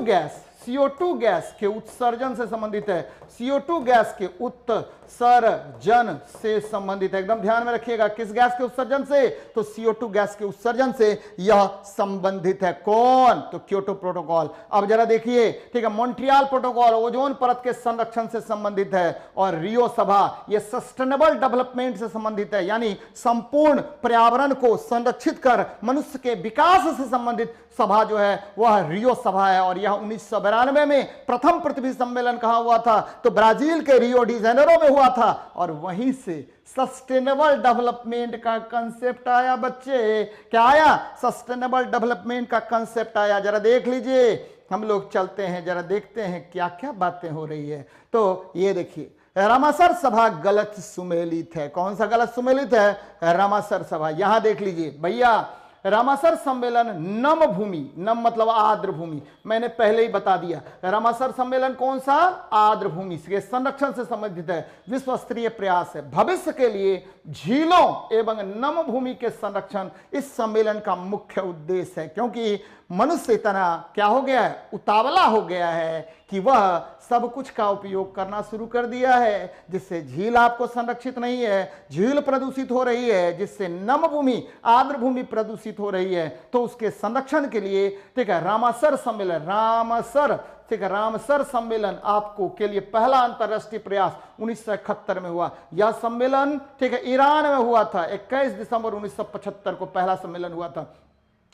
S1: गैस के उत्सर्जन से संबंधित है। CO2 गैस के उत्सर्जन से संबंधित है। एकदम ध्यान में रखिएगा, किस गैस के उत्सर्जन से? तो CO2 गैस के उत्सर्जन से यह संबंधित है। कौन? तो क्योटो प्रोटोकॉल। अब जरा देखिए, ठीक है, मॉन्ट्रियल प्रोटोकॉल ओजोन परत के संरक्षण से संबंधित है। और रियो सभा यह सस्टेनेबल डेवलपमेंट से संबंधित है, यानी संपूर्ण पर्यावरण को संरक्षित कर मनुष्य के विकास से संबंधित सभा जो है वह रियो सभा है। और यह 1992 में प्रथम पृथ्वी सम्मेलन कहां हुआ था? तो ब्राजील के रियो डी जेनेरो में हुआ था। और वहीं से सस्टेनेबल डेवलपमेंट का कंसेप्ट आया। बच्चे क्या आया? सस्टेनेबल डेवलपमेंट का कंसेप्ट आया। जरा देख लीजिए, हम लोग चलते हैं, जरा देखते हैं क्या क्या बातें हो रही है। तो ये देखिए, रामासर सभा गलत सुमेलित है। कौन सा गलत सुमेलित है? रामासर सभा। यहां देख लीजिए भैया, रामासर सम्मेलन नम भूमि, नम मतलब आर्द्र भूमि, मैंने पहले ही बता दिया। रामासर सम्मेलन कौन सा? आर्द्र भूमि के संरक्षण से संबंधित है। विश्व स्तरीय प्रयास है भविष्य के लिए झीलों एवं नम भूमि के संरक्षण इस सम्मेलन का मुख्य उद्देश्य है। क्योंकि मनुष्य इतना क्या हो गया है? उतावला हो गया है कि वह सब कुछ का उपयोग करना शुरू कर दिया है, जिससे झील आपको संरक्षित नहीं है, झील प्रदूषित हो रही है, जिससे नम भूमि आर्द्र भूमि प्रदूषित हो रही है। तो उसके संरक्षण के लिए, ठीक है, रामासर सम्मेलन, रामासर, ठीक है, रामसर सम्मेलन आपको के लिए पहला अंतरराष्ट्रीय प्रयास 1971 में हुआ। यह सम्मेलन, ठीक है, ईरान में हुआ था। 21 दिसंबर 1975 को पहला सम्मेलन हुआ था।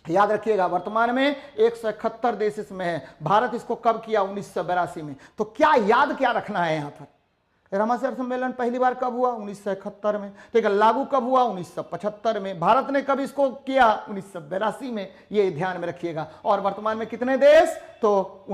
S1: याद रखिएगा, वर्तमान में 171 देश इसमें है। भारत इसको कब किया? 1982 में। तो क्या याद क्या रखना है यहां पर? रामासर सम्मेलन पहली बार कब हुआ? 1971 में। ठीक है, लागू कब हुआ? 1975 में। भारत ने कब इसको किया? 1982 में। ये ध्यान में रखिएगा। और वर्तमान में कितने देश? तो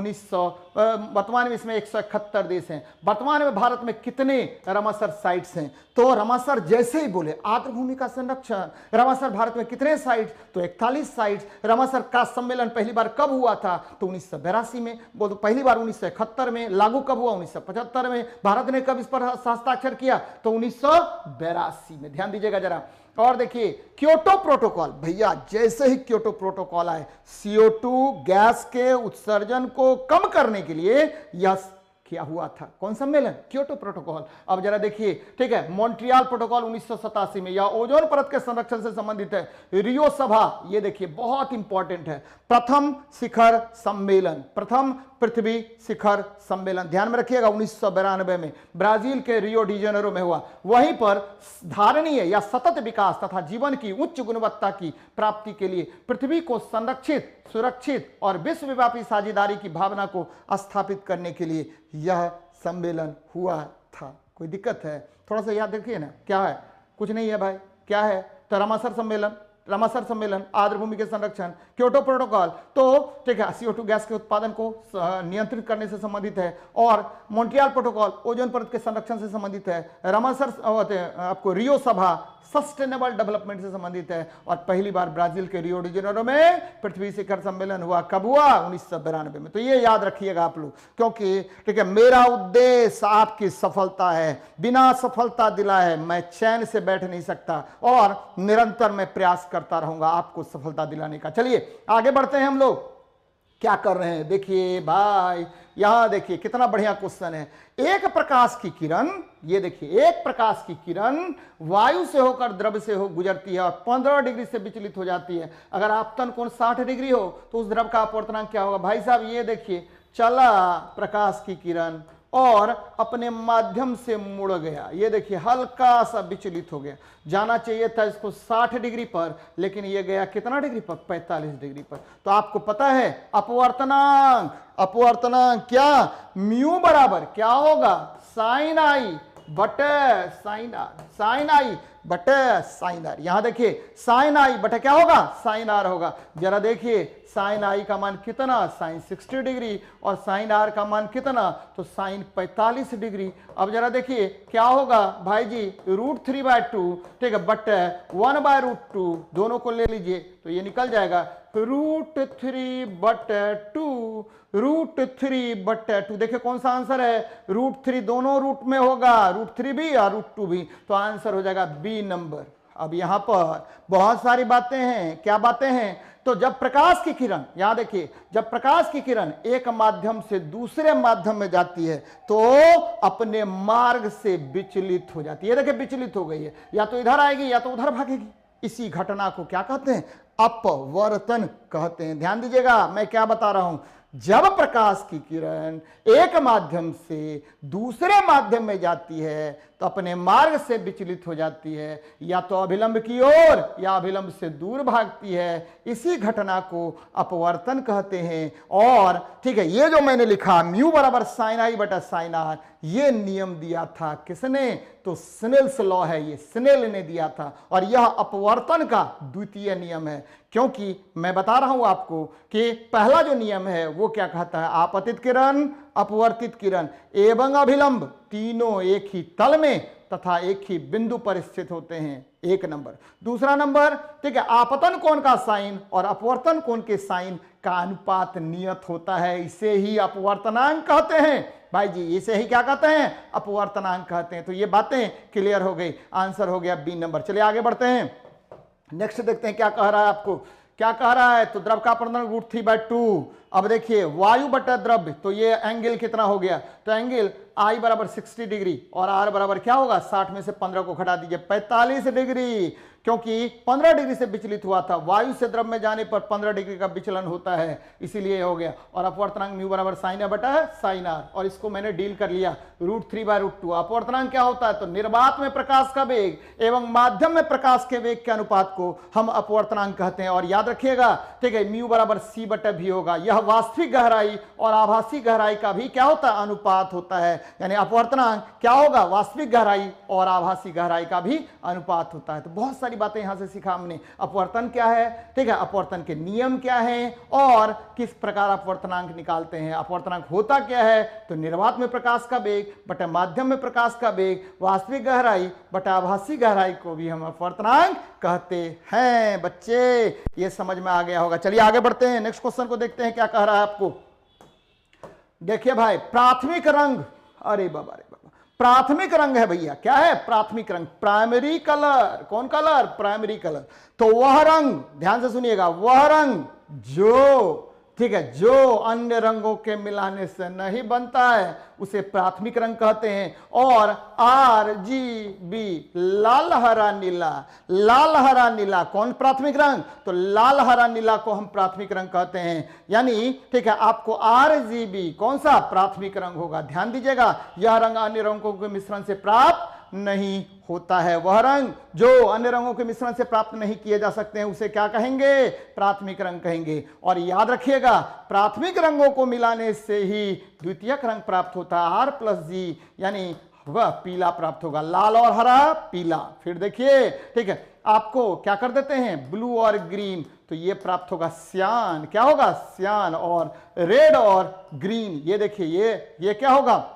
S1: वर्तमान में इसमें 171 देश हैं। वर्तमान में भारत में कितने रामासर साइट्स हैं? तो रामासर जैसे ही बोले आर्द्र भूमि का संरक्षण, रामासर भारत में कितने साइट्स? तो 41 साइट्स। रामासर का सम्मेलन पहली बार कब हुआ था? तो 1982 में। बोल, पहली बार 1971 में। लागू कब हुआ? 1975 में। भारत ने कब इस पर हस्ताक्षर किया? तो 1982 में। ध्यान दीजिएगा जरा। और देखिए, क्योटो प्रोटोकॉल, भैया जैसे ही क्योटो प्रोटोकॉल आए, CO2 गैस के उत्सर्जन को कम करने के लिए यह क्या हुआ था? कौन सम्मेलन? Kyoto protocol. अब जरा देखिए, ठीक है, मॉन्ट्रियल प्रोटोकॉल 1987 में, यह ओजोन परत के संरक्षण से संबंधित है। रियो सभा, ये देखिए बहुत इंपॉर्टेंट है। प्रथम शिखर सम्मेलन, प्रथम पृथ्वी शिखर सम्मेलन, ध्यान में रखिएगा, 1992 में ब्राजील के रियो डी जेनेरो में हुआ। वहीं पर धारणीय या सतत विकास तथा जीवन की उच्च गुणवत्ता की प्राप्ति के लिए पृथ्वी को संरक्षित, सुरक्षित और विश्वव्यापी साझेदारी की भावना को स्थापित करने के लिए यह सम्मेलन हुआ था। कोई दिक्कत है? थोड़ा सा याद रखिए ना, क्या है? कुछ नहीं है भाई, क्या है? तो रामासर सम्मेलन, रामासर सम्मेलन, आर्द्र भूमि के संरक्षण, क्योटो प्रोटोकॉल, तो ठीक है, CO2 गैस के उत्पादन को नियंत्रित करने से संबंधित है। और मॉन्ट्रियल प्रोटोकॉल ओजोन परत के संरक्षण से संबंधित है। रामासर आपको रियो सभा सस्टेनेबल डेवलपमेंट से संबंधित है। और पहली बार ब्राजील के रियो डी जेनेरो में पृथ्वी शिखर सम्मेलन हुआ। कब हुआ? 1992 में। तो ये याद रखिएगा आप लोग, क्योंकि ठीक है, मेरा उद्देश्य आपकी सफलता है। बिना सफलता दिलाए मैं चैन से बैठ नहीं सकता और निरंतर मैं प्रयास करता रहूंगा आपको सफलता दिलाने का। चलिए आगे बढ़ते हैं। हम लोग क्या कर रहे हैं? देखिए भाई, यहां देखिए कितना बढ़िया क्वेश्चन है। एक प्रकाश की किरण, ये देखिए, एक प्रकाश की किरण वायु से होकर द्रव से हो गुजरती है और 15 डिग्री से विचलित हो जाती है। अगर आपतन कोण 60 डिग्री हो तो उस द्रव का अपवर्तनांक क्या होगा? भाई साहब ये देखिए, चला प्रकाश की किरण और अपने माध्यम से मुड़ गया। ये देखिए हल्का सा विचलित हो गया, जाना चाहिए था इसको 60 डिग्री पर, लेकिन ये गया कितना डिग्री पर, 45 डिग्री पर। तो आपको पता है अपवर्तनांक, अपवर्तनांक क्या, म्यू बराबर क्या होगा, साइन आई बटे साइन आर, साइन आई बटे साइन आर। यहां देखिए साइन आई बटे क्या होगा, साइन आर होगा। जरा देखिए साइन आई का मान कितना, साइन 60 डिग्री, और साइन आर का मान कितना, तो साइन 45 डिग्री। अब जरा देखिए क्या होगा भाई जी, √3/2, ठीक है, बटे 1/√2, दोनों को ले लीजिए तो ये निकल जाएगा √3/2, √3/2। देखिए कौन सा आंसर है, √3 दोनों रूट में होगा, √3 भी और √2 भी, तो आंसर हो जाएगा बी नंबर। अब यहां पर बहुत सारी बातें हैं, क्या बातें हैं, तो जब प्रकाश की किरण, यहां देखिए, जब प्रकाश की किरण एक माध्यम से दूसरे माध्यम में जाती है तो अपने मार्ग से विचलित हो जाती है। देखिए विचलित हो गई है, या तो इधर आएगी या तो उधर भागेगी। इसी घटना को क्या कहते हैं, अपवर्तन कहते हैं। ध्यान दीजिएगा मैं क्या बता रहा हूं, जब प्रकाश की किरण एक माध्यम से दूसरे माध्यम में जाती है तो अपने मार्ग से विचलित हो जाती है, या तो अभिलंब की ओर या अभिलंब से दूर भागती है। इसी घटना को अपवर्तन कहते हैं। और ठीक है, ये जो मैंने लिखा म्यू बराबर साइन आई बटा साइन आर, ये नियम दिया था किसने, तो स्नेल्स लॉ है, ये स्नेल ने दिया था। और यह अपवर्तन का द्वितीय नियम है, क्योंकि मैं बता रहा हूं आपको कि पहला जो नियम है वो क्या कहता है, आपतित किरण, अपवर्तित किरण एवं अभिलंब तीनों एक ही तल में तथा एक ही बिंदु पर स्थित होते हैं, एक नंबर। दूसरा नंबर, ठीक है, आपतन कोण का साइन और अपवर्तन कोण के साइन का अनुपात नियत होता है, इसे ही अपवर्तनांक कहते हैं भाई जी, इसे ही क्या कहते हैं, अपवर्तनांक कहते हैं। तो ये बातें क्लियर हो गई, आंसर हो गया बी नंबर। चलिए आगे बढ़ते हैं, नेक्स्ट देखते हैं क्या कह रहा है आपको, क्या कह रहा है, तो द्रव का अपवर्तन √3/2। अब देखिए वायु बटा द्रव्य, तो ये एंगल कितना हो गया, तो एंगल आई बराबर 60 डिग्री और आर बराबर क्या होगा, 60 में से 15 को घटा दीजिए 45 डिग्री, क्योंकि 15 डिग्री से विचलित हुआ था। वायु से द्रव में जाने पर 15 डिग्री का विचलन होता है, इसीलिए हो गया। और अपवर्तनांक म्यू बराबर साइन ए बटा साइन आर, और इसको मैंने डील कर लिया √3/2। अपवर्तनांक क्या होता है, तो निर्वात में प्रकाश का वेग एवं माध्यम में प्रकाश के वेग के अनुपात को हम अपवर्तनांक कहते हैं। और याद रखिएगा, ठीक है, म्यू बराबर सी बटा भी होगा। यह वास्तविक गहराई और आभासी गहराई का भी क्या होता है, अनुपात होता है। यानी अपवर्तनांक क्या होगा, वास्तविक गहराई और आभासी गहराई का भी अनुपात होता है। तो बहुत सारी बातें यहां से सीखा हमने, अपवर्तन क्या है, ठीक है, अपवर्तन के नियम क्या हैं और किस प्रकार अपवर्तनांक निकालते हैं। अपवर्तनांक होता क्या है, तो निर्वात में प्रकाश का वेग बटा माध्यम में प्रकाश का वेग, वास्तविक गहराई बटा आभासी गहराई को भी हम अपवर्तनांक कहते हैं। बच्चे ये समझ में आ गया होगा। चलिए आगे बढ़ते हैं, नेक्स्ट क्वेश्चन को देखते हैं क्या कह रहा है आपको। देखिए भाई, प्राथमिक रंग, अरे बाबा रे बाबा, प्राथमिक रंग है भैया, क्या है, प्राथमिक रंग, प्राइमरी कलर। कौन कलर, प्राइमरी कलर। तो वह रंग, ध्यान से सुनिएगा, वह रंग जो, ठीक है, जो अन्य रंगों के मिलाने से नहीं बनता है उसे प्राथमिक रंग कहते हैं। और RGB, लाल हरा नीला, लाल हरा नीला कौन प्राथमिक रंग, तो लाल हरा नीला को हम प्राथमिक रंग कहते हैं। यानी ठीक है, आपको RGB कौन सा प्राथमिक रंग होगा। ध्यान दीजिएगा, यह रंग अन्य रंगों के मिश्रण से प्राप्त नहीं होता है। वह रंग जो अन्य रंगों के मिश्रण से प्राप्त नहीं किए जा सकते हैं उसे क्या कहेंगे, प्राथमिक रंग कहेंगे। और याद रखिएगा, प्राथमिक रंगों को मिलाने से ही द्वितीयक रंग प्राप्त होता है, R+G, यानी वह पीला प्राप्त होगा, लाल और हरा, पीला। फिर देखिए, ठीक है, आपको क्या कर देते हैं, ब्लू और ग्रीन, तो ये प्राप्त होगा सियान, क्या होगा, सियान। और रेड और ग्रीन, ये देखिए ये क्या होगा,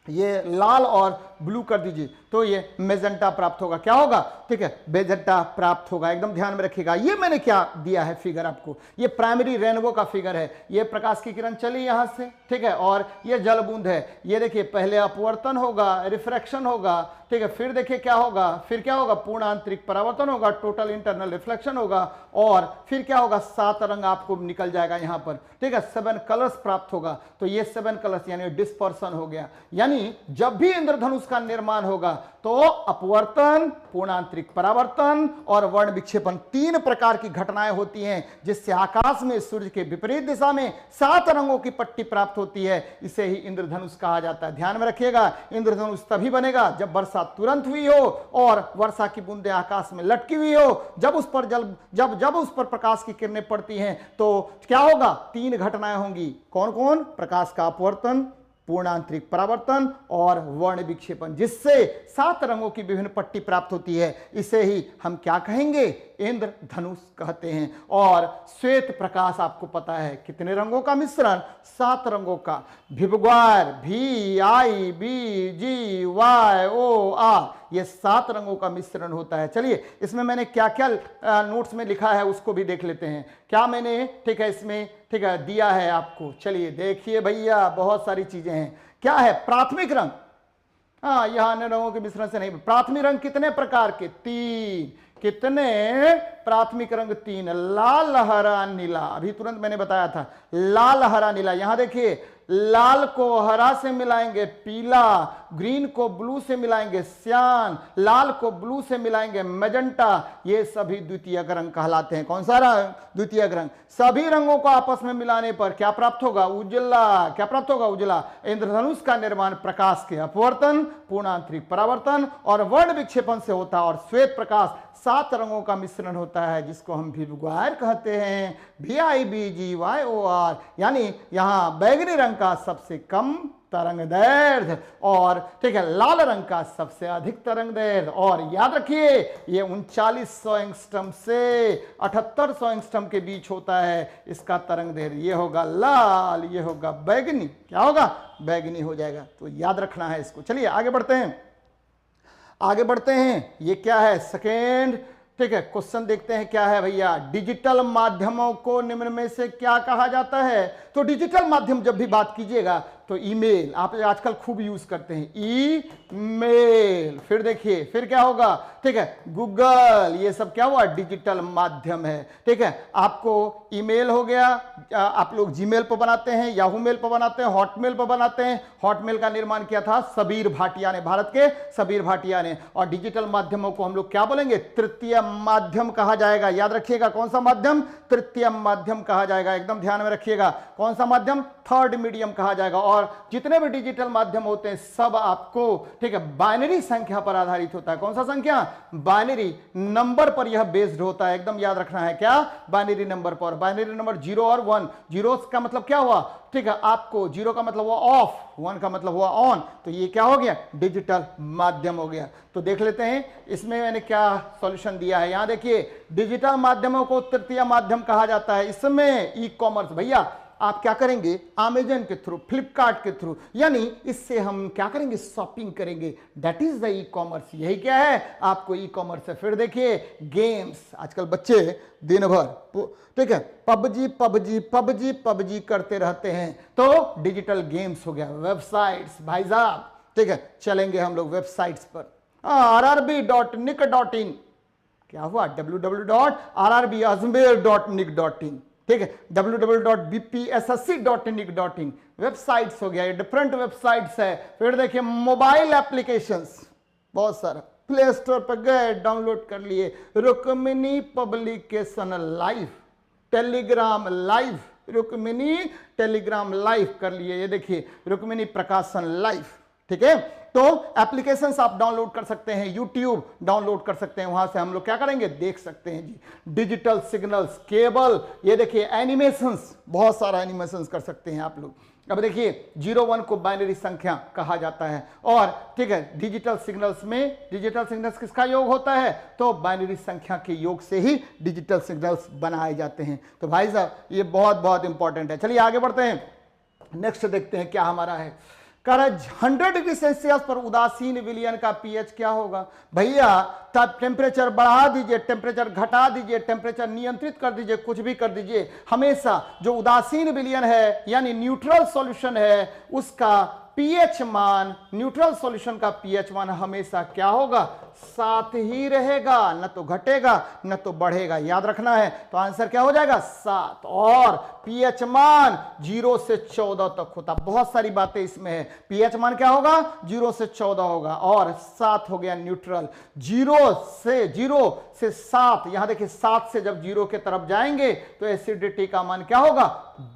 S1: ये लाल और ब्लू कर दीजिए तो ये मेजेंटा प्राप्त होगा, क्या होगा, ठीक है, मेजेंटा प्राप्त होगा। एकदम ध्यान में रखिएगा। ये मैंने क्या दिया है फिगर आपको, ये प्राइमरी रेनबो का फिगर है। ये प्रकाश की किरण चली यहां से, ठीक है, और ये जल बूंद है। ये देखिए पहले अपवर्तन होगा, रिफ्रैक्शन होगा, ठीक है, फिर देखिए क्या होगा, फिर क्या होगा, पूर्ण आंतरिक परावर्तन होगा, टोटल इंटरनल रिफ्लेक्शन होगा, और फिर क्या होगा, 7 रंग आपको निकल जाएगा यहां पर, ठीक है, 7 कलर्स प्राप्त होगा। तो ये 7 कलर्स यानी डिस्पर्सन हो गया। यानी जब भी इंद्रधनुष का निर्माण होगा। तो अपवर्तन, पूर्णांतरिक परावर्तन और वर्ण विक्षेपण, 3 प्रकार की घटनाएं होती हैं जिससे आकाश में सूर्य के विपरीत दिशा में 7 रंगों की पट्टी प्राप्त होती है। इसे ही इंद्रधनुष कहा जाता है। ध्यान में रखिएगा, इंद्रधनुष तभी बनेगा जब वर्षा तुरंत हुई हो और वर्षा की बूंदें आकाश में लटकी हुई हो। जब उस पर जब उस पर प्रकाश की किरणें पड़ती हैं तो क्या होगा? 3 घटनाएं होंगी। कौन कौन? प्रकाश का अपवर्तन, पूर्णांतरिक परावर्तन और वर्ण विक्षेपण, जिससे 7 रंगों की विभिन्न पट्टी प्राप्त होती है। इसे ही हम क्या कहेंगे? इंद्रधनुष कहते हैं। और श्वेत प्रकाश आपको पता है कितने रंगों का मिश्रण? 7 रंगों का। भिबग्वायर, VIBGYOR, ये 7 रंगों का मिश्रण होता है। चलिए इसमें मैंने क्या क्या नोट्स में लिखा है उसको भी देख लेते हैं। क्या मैंने ठीक है इसमें ठीक है दिया है आपको। चलिए देखिए भैया, बहुत सारी चीजें हैं। क्या है? प्राथमिक रंग। हाँ, यहां अन्य रंगों के मिश्रण से नहीं। प्राथमिक रंग कितने प्रकार के? 3। कितने प्राथमिक रंग? 3। लाल, हरा, नीला। अभी तुरंत मैंने बताया था, लाल, हरा, नीला। यहां देखिए, लाल को हरा से मिलाएंगे पीला, ग्रीन को ब्लू से मिलाएंगे सियान, लाल को ब्लू से मिलाएंगे मैजेंटा। ये सभी द्वितीयक रंग कहलाते हैं। कौन सा रंग? द्वितीयक रंग। सभी रंगों को आपस में मिलाने पर क्या प्राप्त होगा? उजला। क्या प्राप्त होगा? उजला। इंद्रधनुष का निर्माण प्रकाश के अपवर्तन, पूर्णांतरिक परावर्तन और वर्ण विक्षेपण से होता है। और श्वेत प्रकाश 7 रंगों का मिश्रण होता है जिसको हम भिबग्वायर कहते हैं। VIBGYOR, यानी यहां बैगनी रंग का सबसे कम तरंग दैर्ध्य और ठीक है लाल रंग का सबसे अधिक तरंग दैर्ध्य। और याद रखिए, ये 3900 एंगस्ट्रम से 7800 एंगस्ट्रम के बीच होता है इसका तरंग दैर्ध्य। ये होगा लाल, ये होगा बैगनी। क्या होगा? बैगनी हो जाएगा। तो याद रखना है इसको। चलिए आगे बढ़ते हैं, आगे बढ़ते हैं। ये क्या है? सेकेंड ठीक है क्वेश्चन देखते हैं। क्या है भैया? डिजिटल माध्यमों को निम्न में से क्या कहा जाता है? तो डिजिटल माध्यम जब भी बात कीजिएगा तो ईमेल आप आजकल खूब यूज करते हैं, ईमेल। फिर देखिए, फिर क्या होगा? ठीक है गूगल। ये सब क्या हुआ? डिजिटल माध्यम है। ठीक है, आपको ईमेल हो गया, आप लोग जीमेल पर बनाते हैं, याहू मेल पर बनाते हैं, हॉटमेल पर बनाते हैं। हॉटमेल का निर्माण किया था सबीर भाटिया ने, भारत के सबीर भाटिया ने। और डिजिटल माध्यमों को हम लोग क्या बोलेंगे? तृतीय माध्यम कहा जाएगा। याद रखिएगा, कौन सा माध्यम? तृतीय माध्यम कहा जाएगा। एकदम ध्यान में रखिएगा, कौन सा माध्यम? थर्ड मीडियम कहा जाएगा। और जितने भी डिजिटल माध्यम होते हैं सब आपको ठीक है बाइनरी संख्या पर आधारित होता है। कौन सा संख्या? बाइनरी नंबर पर यह बेस्ड होता है। एकदम याद रखना है। क्या? बाइनरी नंबर पर। बाइनरी नंबर 0 और 1। 0 का मतलब क्या हुआ? ठीक है आपको 0 का मतलब हुआ ऑफ, 1 का मतलब हुआ ऑन। तो ये क्या हो गया? डिजिटल माध्यम हो गया। तो देख लेते हैं इसमें मैंने क्या सॉल्यूशन दिया है। यहां देखिए, डिजिटल माध्यमों को तृतीय माध्यम कहा जाता है। इसमें ई कॉमर्स, भैया आप क्या करेंगे? अमेजन के थ्रू, फ्लिपकार्ट के थ्रू, यानी इससे हम क्या करेंगे? शॉपिंग करेंगे। That is the e commerce. यही क्या है? आपको ई कॉमर्स है। फिर देखिए गेम्स। आजकल बच्चे दिन भर ठीक है पबजी पबजी पबजी पबजी करते रहते हैं, तो डिजिटल गेम्स हो गया। वेबसाइट्स भाई साहब, ठीक है चलेंगे हम लोग वेबसाइट्स पर। rrb.nic.in। क्या हुआ? www.rrbajmer.nic.in। ठीक है www.bpssc.nic.in। वेबसाइट्स हो गया, ये डिफरेंट वेबसाइट्स है। फिर देखिए मोबाइल एप्लीकेशंस, बहुत सारा प्ले स्टोर पर गए, डाउनलोड कर लिए। Rukmini publication live, Telegram live, Rukmini Telegram live कर लिए। ये देखिए रुक्मिणी प्रकाशन लाइव। ठीक है, तो एप्लीकेशंस आप डाउनलोड कर सकते हैं, यूट्यूब डाउनलोड कर सकते हैं, वहां से हम लोग क्या करेंगे? देख सकते हैं जी। डिजिटल सिग्नल्स, केबल, ये देखिए एनिमेशंस, बहुत सारा एनिमेशंस कर सकते हैं आप लोग। अब देखिए 0-1 को बाइनरी संख्या कहा जाता है। और ठीक है डिजिटल सिग्नल्स में, डिजिटल सिग्नल्स किसका योग होता है? तो बाइनरी संख्या के योग से ही डिजिटल सिग्नल्स बनाए जाते हैं। तो भाई साहब ये बहुत बहुत इंपॉर्टेंट है। चलिए आगे बढ़ते हैं, नेक्स्ट देखते हैं क्या हमारा है। 100 डिग्री सेल्सियस पर उदासीन विलयन का पीएच क्या होगा? भैया तब टेम्परेचर बढ़ा दीजिए, टेम्परेचर घटा दीजिए, टेम्परेचर नियंत्रित कर दीजिए, कुछ भी कर दीजिए, हमेशा जो उदासीन विलयन है यानी न्यूट्रल सॉल्यूशन है उसका पीएच मान, न्यूट्रल सॉल्यूशन का पीएच मान हमेशा क्या होगा, 7 ही रहेगा, न तो घटेगा न तो बढ़ेगा, याद रखना है। तो आंसर क्या हो जाएगा, 7। और पीएच मान 0 से 14 तक होता, बहुत सारी बातें इसमें है। पीएच मान क्या होगा, 0 से 14 होगा, और 7 हो गया न्यूट्रल। 0 से 7, यहां देखिए 7 से जब 0 के तरफ जाएंगे तो एसिडिटी का मान क्या होगा,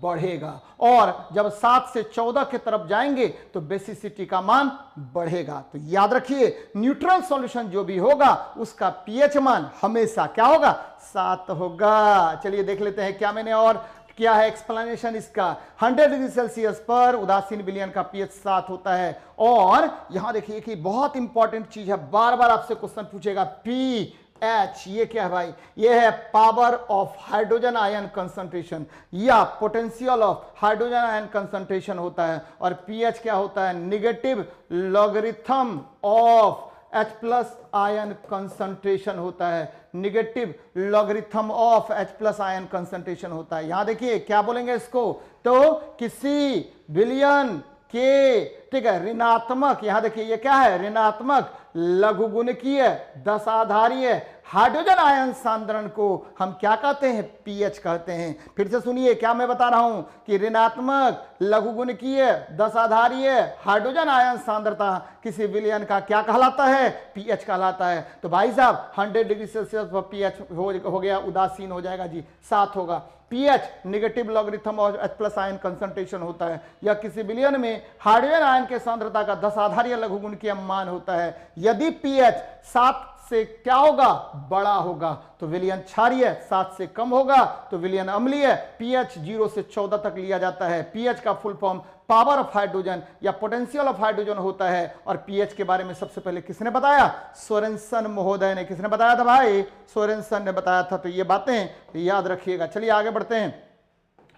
S1: बढ़ेगा, और जब 7 से 14 के तरफ जाएंगे तो बेसिसिटी का मान बढ़ेगा। तो याद रखिए, न्यूट्रल सॉल्यूशन जो भी होगा उसका पीएच मान हमेशा क्या होगा, 7 होगा। चलिए देख लेते हैं क्या मैंने और क्या है एक्सप्लेनेशन इसका। 100 डिग्री सेल्सियस पर उदासीन विलयन का पीएच 7 होता है। और यहां देखिए कि बहुत इंपॉर्टेंट चीज है, बार बार आपसे क्वेश्चन पूछेगा, पीएच ये क्या है भाई, ये है power of hydrogen ion concentration या potential of hydrogen ion concentration होता है। और पीएच क्या होता है, negative logarithm of H plus ion concentration होता है, negative logarithm of H plus ion concentration होता है। यहां देखिए क्या बोलेंगे इसको, तो किसी विलयन के, ठीक है, ऋणात्मक, यहां देखिए ये क्या है, ऋणात्मक लघुगुणकीय दशाधारीय हाइड्रोजन आयन सांद्रण को हम क्या कहते हैं, पीएच कहते हैं। फिर से सुनिए क्या मैं बता रहा हूं कि ऋणात्मक लघुगुणकीय दशाधारीय हाइड्रोजन आयन सांद्रता किसी विलयन का क्या कहलाता है, पीएच कहलाता है। तो भाई साहब 100 डिग्री सेल्सियस पर पीएच हो गया, उदासीन हो जाएगा जी, 7 होगा। पीएच निगेटिव लॉगरिथम और H प्लस आयन कंसंट्रेशन होता है, या किसी विलयन में हाइड्रोजन आयन के सांद्रता का दशाधारीय लघुगुणकीय मान होता है। यदि पीएच 7 से क्या होगा, बड़ा होगा तो विलयन क्षारीय, 7 से कम होगा तो विलयन अम्लीय। पीएच 0 से 14 तक लिया जाता है। पीएच का full form power of hydrogen या पोटेंशियल ऑफ हाइड्रोजन होता है। और पीएच के बारे में सबसे पहले किसने बताया, सोरेनसन महोदय ने। किसने बताया था भाई, सोरेनसन ने बताया था। तो ये बातें याद रखिएगा। चलिए आगे बढ़ते हैं,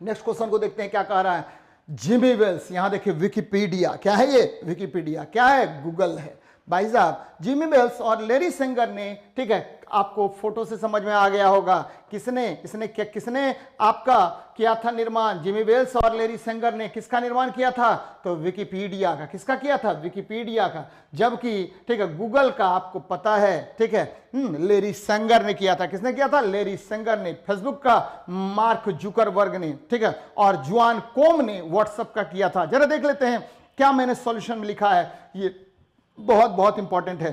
S1: नेक्स्ट क्वेश्चन को देखते हैं क्या कह रहा है। जिमी वेल्स, यहां देखिए विकिपीडिया, क्या है ये, विकिपीडिया क्या है, गूगल है भाई साहब। जिमी वेल्स और लेरी सेंगर ने, ठीक है, आपको फोटो से समझ में आ गया होगा किसने आपका किया था निर्माण, जिमी वेल्स और लेरी सेंगर ने किसका निर्माण किया था, तो विकिपीडिया का। किसका किया था, विकिपीडिया का। जबकि ठीक है गूगल का आपको पता है, ठीक है, लेरी सेंगर ने किया था। किसने किया था, लेरी सेंगर ने। फेसबुक का मार्क जुकरबर्ग ने, ठीक है, और जुआन कोम ने व्हाट्सएप का किया था। जरा देख लेते हैं क्या मैंने सॉल्यूशन में लिखा है, ये बहुत बहुत इंपॉर्टेंट है,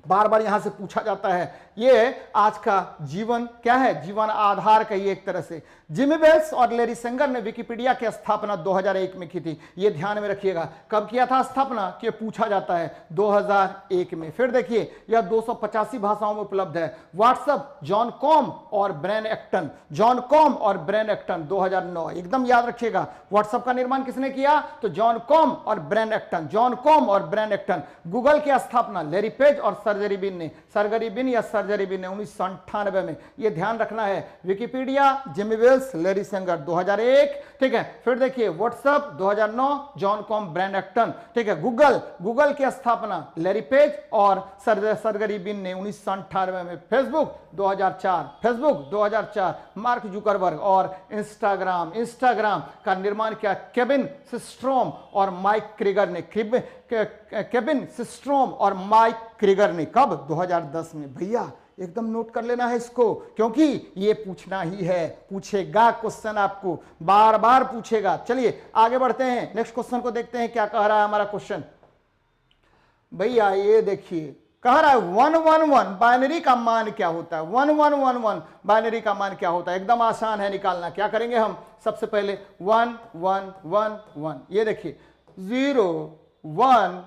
S1: बार बार यहां से पूछा जाता है। ये आज का जीवन क्या है, जीवन आधार का ये एक तरह से। जिमी वेल्स और लेरी सेंगर ने विकिपीडिया की स्थापना 2001 में की थी। ये ध्यान में रखिएगा, कब किया था स्थापना, कि पूछा जाता है 2001 में। फिर देखिए यह 285 भाषाओं में उपलब्ध है। व्हाट्सएप जॉन कॉम और ब्रेन एक्टन, जॉन कॉम और ब्रेन एक्टन 2009, एकदम याद रखिएगा। व्हाट्सएप का निर्माण किसने किया, तो जॉन कॉम और ब्रेन एक्टन, जॉन कॉम और ब्रेन एक्टन। गूगल की स्थापना लेरी पेज और सर्जरी बिन ने, सर्जरी बिन या सर्जरी बिन ने 1998 में। यह ध्यान रखना है। Wikipedia Jimmy Wales Larry Sanger 2001, ठीक है। फिर देखिए WhatsApp 2009 Jan Koum Brian Acton, ठीक है। गूगल की स्थापना लेरी पेज और सर्जरी बिन ने 1998 में। Facebook 2004 mark Zuckerberg. और इंस्टाग्राम का निर्माण किया केविन सिस्ट्रोम और माइक क्रीगर ने, केविन सिस्ट्रोम और माइक क्रीगर ने। कब, 2010 में। भैया एकदम नोट कर लेना है इसको, क्योंकि ये पूछना ही है, पूछेगा क्वेश्चन, आपको बार बार पूछेगा। चलिए आगे बढ़ते हैं, नेक्स्ट क्वेश्चन को देखते हैं क्या कह रहा है हमारा क्वेश्चन। भैया ये देखिए कह रहा है 111 बाइनरी का मान क्या होता है, 1111 बाइनरी का मान क्या होता है। एकदम आसान है निकालना। क्या करेंगे हम, सबसे पहले 1111, ये देखिए 0 1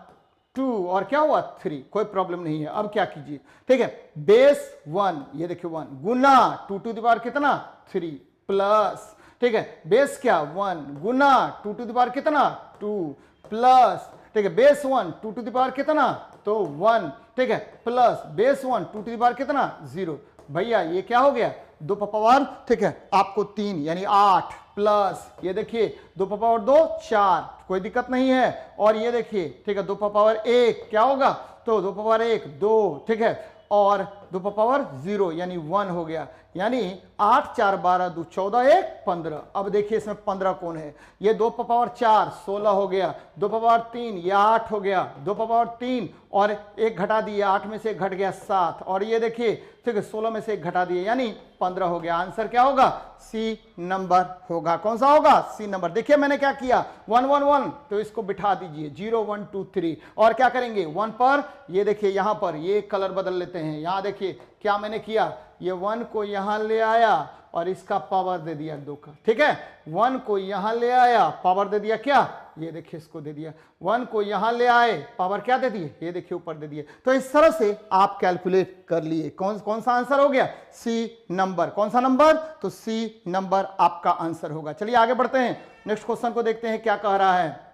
S1: 2 और क्या हुआ 3, कोई प्रॉब्लम नहीं है। अब क्या कीजिए, ठीक है, बेस 1, ये देखिए 1 गुना 2 टू द पावर कितना 3 प्लस, ठीक है, बेस क्या 1 गुना 2 टू द पावर कितना 2 प्लस, ठीक है, बेस 1 2 टू द पावर कितना, तो 1, ठीक है, plus base 1 2 to the power कितना 0। भैया ये क्या हो गया 2 पावर, ठीक है, आपको 3 यानी 8 प्लस, ये देखिए 2 पावर 2 4, कोई दिक्कत नहीं है। और ये देखिए, ठीक है, 2 पावर 1 क्या होगा, तो 2 पावर 1 2, ठीक है, और 2 पावर 0 यानी 1 हो गया, यानी 8 4 12 2 14 1 15। अब देखिए इसमें 15 कौन है, ये 2 पावर 4 16 हो गया, 2 पावर 3 ये 8 हो गया, 2 पावर 3 और एक घटा दिए, 8 में से एक घट गया 7, और ये देखिए ठीक है 16 में से एक घटा दिए यानी 15 हो गया। आंसर क्या होगा, सी नंबर होगा। कौन सा होगा, सी नंबर। देखिए मैंने क्या किया, 1 1 1 तो इसको बिठा दीजिए 0 1 2 3 और क्या करेंगे 1 पर, ये देखिए यहां पर ये कलर बदल लेते हैं, यहां देखिए क्या मैंने किया, ये 1 को यहां ले आया और इसका पावर दे दिया 2 का, ठीक है 1 को यहां ले आया पावर दे दिया क्या, ये देखिए इसको दे दिया, 1 को यहां ले आए पावर क्या दे दिए, ये देखिए ऊपर दे दिए। तो इस तरह से आप कैलकुलेट कर लिए। कौन सा आंसर हो गया, सी नंबर। कौन सा नंबर, तो सी नंबर आपका आंसर होगा। चलिए आगे बढ़ते हैं, नेक्स्ट क्वेश्चन को देखते हैं क्या कह रहा है।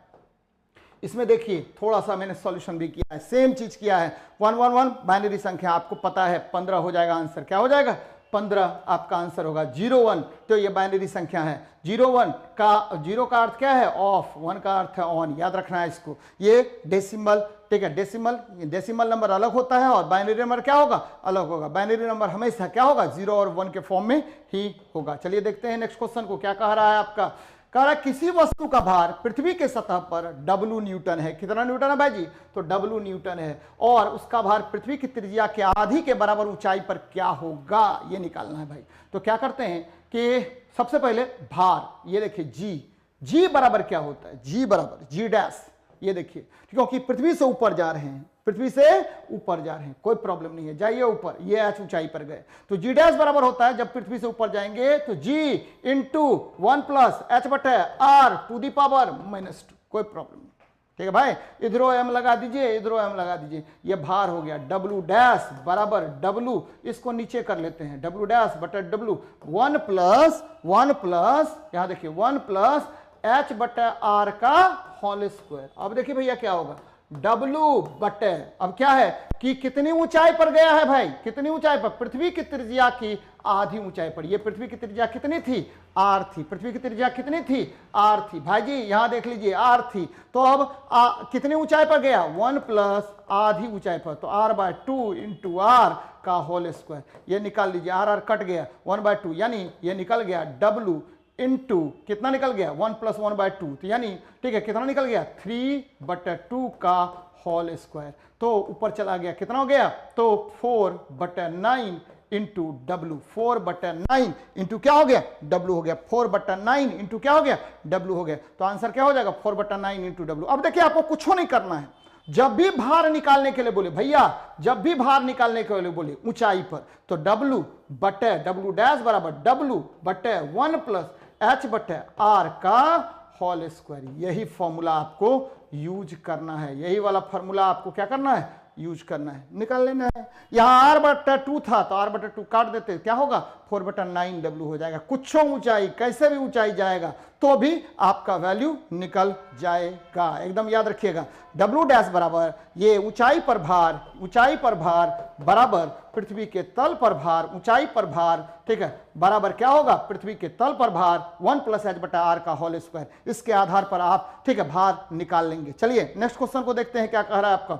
S1: इसमें देखिए थोड़ा सा मैंने सॉल्यूशन भी किया है, सेम चीज किया है। 1 1 1 बाइनरी संख्या आपको पता है 15 हो जाएगा आंसर, क्या हो जाएगा 15 आपका आंसर होगा। 0 1 तो ये बाइनरी संख्या है, 0 1 का 0 का अर्थ क्या है ऑफ, 1 का अर्थ है ऑन, याद रखना है इसको। ये डेसिमल, ठीक है डेसिमल नंबर अलग होता है और बाइनरी नंबर क्या होगा, अलग होगा। बाइनरी नंबर हमेशा क्या होगा 0 और 1 के फॉर्म में ही होगा। चलिए देखते हैं नेक्स्ट क्वेश्चन को क्या कह रहा है आपका। कह रहा है किसी वस्तु का भार पृथ्वी के सतह पर W न्यूटन है। कितना न्यूटन है भाई जी, तो W न्यूटन है, और उसका भार पृथ्वी की त्रिज्या के आधी के बराबर ऊंचाई पर क्या होगा, ये निकालना है भाई। तो क्या करते हैं कि सबसे पहले भार, ये देखिए G बराबर क्या होता है, G बराबर G डैश, ये देखिए क्योंकि पृथ्वी से ऊपर जा रहे हैं, पृथ्वी से ऊपर जा रहे हैं, कोई प्रॉब्लम नहीं है, जाइए ऊपर, ये h ऊंचाई पर गए तो G डैश बराबर होता है, जब पृथ्वी से ऊपर जाएंगे तो G इंटू 1 प्लस h बटे r टू दी पावर -2, कोई प्रॉब्लम नहीं, ठीक है भाई। इधरो m लगा दीजिए, इधरो m लगा दीजिए, ये भार हो गया। W डैश बराबर W, इसको नीचे कर लेते हैं, W डैश बटे W, 1 प्लस यहां देखिए 1 प्लस h बटे r का होल स्क्वायर। अब देखिए भैया क्या होगा, W बटे, अब क्या है कि कितनी ऊंचाई पर गया है भाई, कितनी ऊंचाई पर, पृथ्वी की त्रिज्या की आधी ऊंचाई पर। ये पृथ्वी की त्रिज्या कितनी थी, r थी, पृथ्वी की त्रिज्या कितनी थी, r थी भाई जी, यहां देख लीजिए r थी, तो अब कितनी ऊंचाई पर गया, 1 प्लस आधी ऊंचाई पर, तो r/2 इंटू r का होल स्क्वायर, ये निकाल लीजिए, r कट गया 1/2, यानी ये निकल गया W इंटू कितना निकल गया 1 प्लस 1/2, तो यानी ठीक है कितना निकल गया 3/2 का होल स्क्वायर। तो ऊपर चला गया, कितना हो गया, तो 4/9 इंटू W, 4/9 इंटू क्या हो गया W हो गया, 4/9 इंटू क्या हो गया W हो गया। तो आंसर क्या हो जाएगा 4/9 इंटू W। अब देखिए आपको कुछ नहीं करना है, जब भी भार निकालने के लिए बोले भैया, जब भी भार निकालने के लिए बोले ऊंचाई पर, तो W डैश बराबर W बटे 1 प्लस h बटे r का होल स्क्वायर। यही फॉर्मूला आपको यूज करना है, यही वाला फॉर्मूला आपको क्या करना है, यूज करना है, निकाल लेना है। यहां r/2 था तो r/2 काट देते, क्या होगा 4/9W हो जाएगा। कुछ ऊंचाई, कैसे भी ऊंचाई जाएगा तो भी आपका वैल्यू निकल जाएगा, एकदम याद रखिएगा। W डैश बराबर ये ऊंचाई पर भार बराबर पृथ्वी के तल पर भार, ऊंचाई पर भार, ठीक है, बराबर क्या होगा पृथ्वी के तल पर भार 1 प्लस h बटा r का होल स्क्वायर। इसके आधार पर आप ठीक है भार निकाल लेंगे। चलिए नेक्स्ट क्वेश्चन को देखते हैं क्या कह रहा है आपका।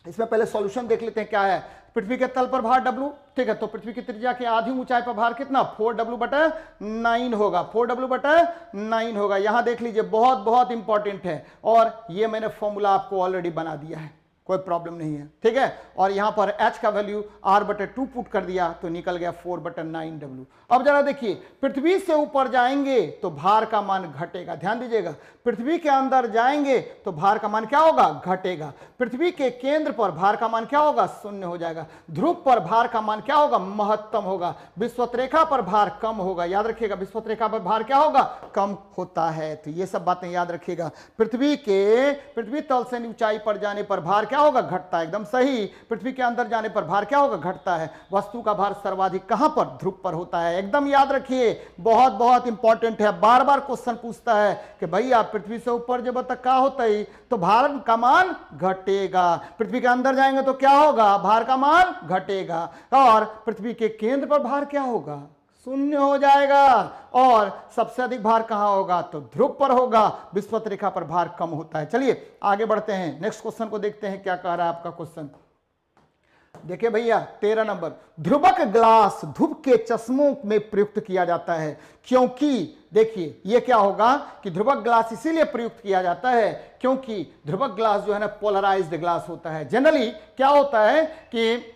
S1: इसमें पहले सॉल्यूशन देख लेते हैं क्या है। पृथ्वी के तल पर भार W, ठीक है, तो पृथ्वी की त्रिज्या की आधी ऊंचाई पर भार कितना 4W बटे 9 होगा, 4W बटे 9 होगा। यहां देख लीजिए बहुत बहुत इंपॉर्टेंट है, और ये मैंने फॉर्मूला आपको ऑलरेडी बना दिया है, कोई प्रॉब्लम नहीं है, ठीक है। और यहां पर h का वैल्यू r/2 पुट कर दिया तो निकल गया 4/9W। अब जरा देखिए, पृथ्वी से ऊपर जाएंगे तो भार का मान घटेगा, ध्यान दीजिएगा, पृथ्वी के अंदर जाएंगे तो भार का मान क्या होगा, घटेगा। पृथ्वी के केंद्र पर भार का मान क्या होगा, 0 हो जाएगा। ध्रुव पर भार का मान क्या होगा, महत्तम होगा। विषुवत रेखा पर भार कम होगा, याद रखिएगा, विषुवत रेखा पर भार क्या होगा, कम होता है। तो ये सब बातें याद रखिएगा। पृथ्वी तल से ऊंचाई पर जाने पर भार क्या होगा, घटता है, एकदम सही। पृथ्वी के अंदर जाने पर भार क्या होगा, घटता है। वस्तु का भार सर्वाधिक कहां पर, ध्रुव पर होता है, एकदम याद रखिए, बहुत बहुत इंपॉर्टेंट है। बार बार क्वेश्चन पूछता है कि भैया पृथ्वी से ऊपर जब तक क्या होता है तो भार का मान घटेगा, पृथ्वी के अंदर जाएंगे तो क्या होगा, भार का मान घटेगा, और पृथ्वी के केंद्र पर भार क्या होगा, 0 हो जाएगा। और सबसे अधिक भार कहां होगा, तो ध्रुव पर होगा। विषुवत रेखा पर भार कम होता है। चलिए आगे बढ़ते हैं, नेक्स्ट क्वेश्चन को देखते हैं क्या कह रहा है आपका क्वेश्चन। देखिए भैया 13 नंबर, ध्रुवक ग्लास धूप के चश्मों में प्रयुक्त किया जाता है, क्योंकि देखिए ये क्या होगा कि ध्रुवक ग्लास इसीलिए प्रयुक्त किया जाता है क्योंकि ध्रुवक ग्लास जो है ना पोलराइज्ड ग्लास होता है। जनरली क्या होता है कि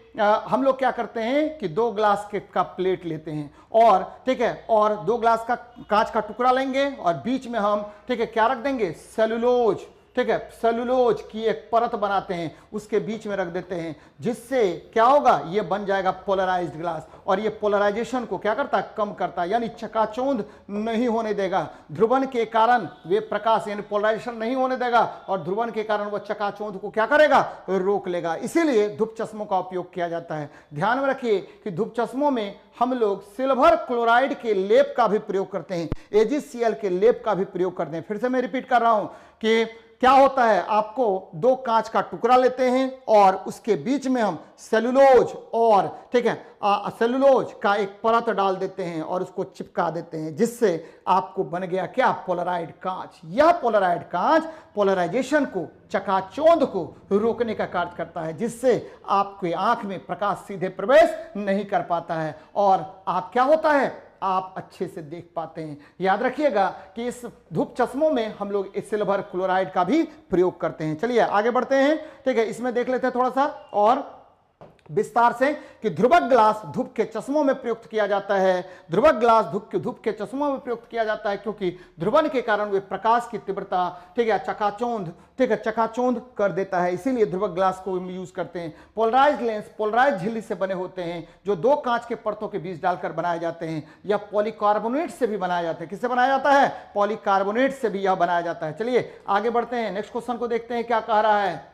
S1: हम लोग क्या करते हैं कि दो ग्लास के का प्लेट लेते हैं और ठीक है, और दो ग्लास का कांच का टुकड़ा लेंगे और बीच में हम ठीक है क्या रख देंगे, सेलुलोज, ठीक है, सेलुलोज की एक परत बनाते हैं, उसके बीच में रख देते हैं, जिससे क्या होगा, ये बन जाएगा पोलराइज्ड ग्लास। और ये पोलराइजेशन को क्या करता है, कम करता है, यानी चकाचौंध नहीं होने देगा। ध्रुवन के कारण वे प्रकाश यानी पोलराइजेशन नहीं होने देगा और ध्रुवन के कारण वह चकाचौंध को क्या करेगा, रोक लेगा। इसीलिए धूप चश्मों का उपयोग किया जाता है। ध्यान में रखिए कि धूप चश्मों में हम लोग सिल्वर क्लोराइड के लेप का भी प्रयोग करते हैं, AgCl के लेप का भी प्रयोग करते हैं। फिर से मैं रिपीट कर रहा हूं कि क्या होता है, आपको दो कांच का टुकड़ा लेते हैं और उसके बीच में हम सेलुलोज और ठीक है सेलुलोज का एक परत डाल देते हैं और उसको चिपका देते हैं, जिससे आपको बन गया क्या, पोलराइड कांच। यह पोलराइड कांच पोलराइजेशन को, चकाचौंध को रोकने का कार्य करता है, जिससे आपकी आंख में प्रकाश सीधे प्रवेश नहीं कर पाता है और आप क्या होता है, आप अच्छे से देख पाते हैं। याद रखिएगा कि इस धूप चश्मों में हम लोग इस सिल्वर क्लोराइड का भी प्रयोग करते हैं। चलिए आगे बढ़ते हैं, ठीक है, इसमें देख लेते हैं थोड़ा सा और विस्तार से कि ध्रुवक ग्लास धूप के चश्मों में प्रयुक्त किया जाता है। ध्रुवक ग्लास धूप के चश्मों में प्रयुक्त किया जाता है क्योंकि ध्रुवन के कारण वे प्रकाश की तीव्रता ठीक है चकाचौंध ठीक है चकाचौंध कर देता है, इसीलिए ध्रुवक ग्लास को हम यूज करते हैं। पोलराइज्ड लेंस पोलराइज्ड झिल्ली से बने होते हैं जो दो कांच के परतों के बीच डालकर बनाए जाते हैं। यह पॉलीकार्बोनेट से भी बनाया जाता है। किससे बनाया जाता है, पॉलीकार्बोनेट से भी यह बनाया जाता है। चलिए आगे बढ़ते हैं, नेक्स्ट क्वेश्चन को देखते हैं क्या कह रहा है।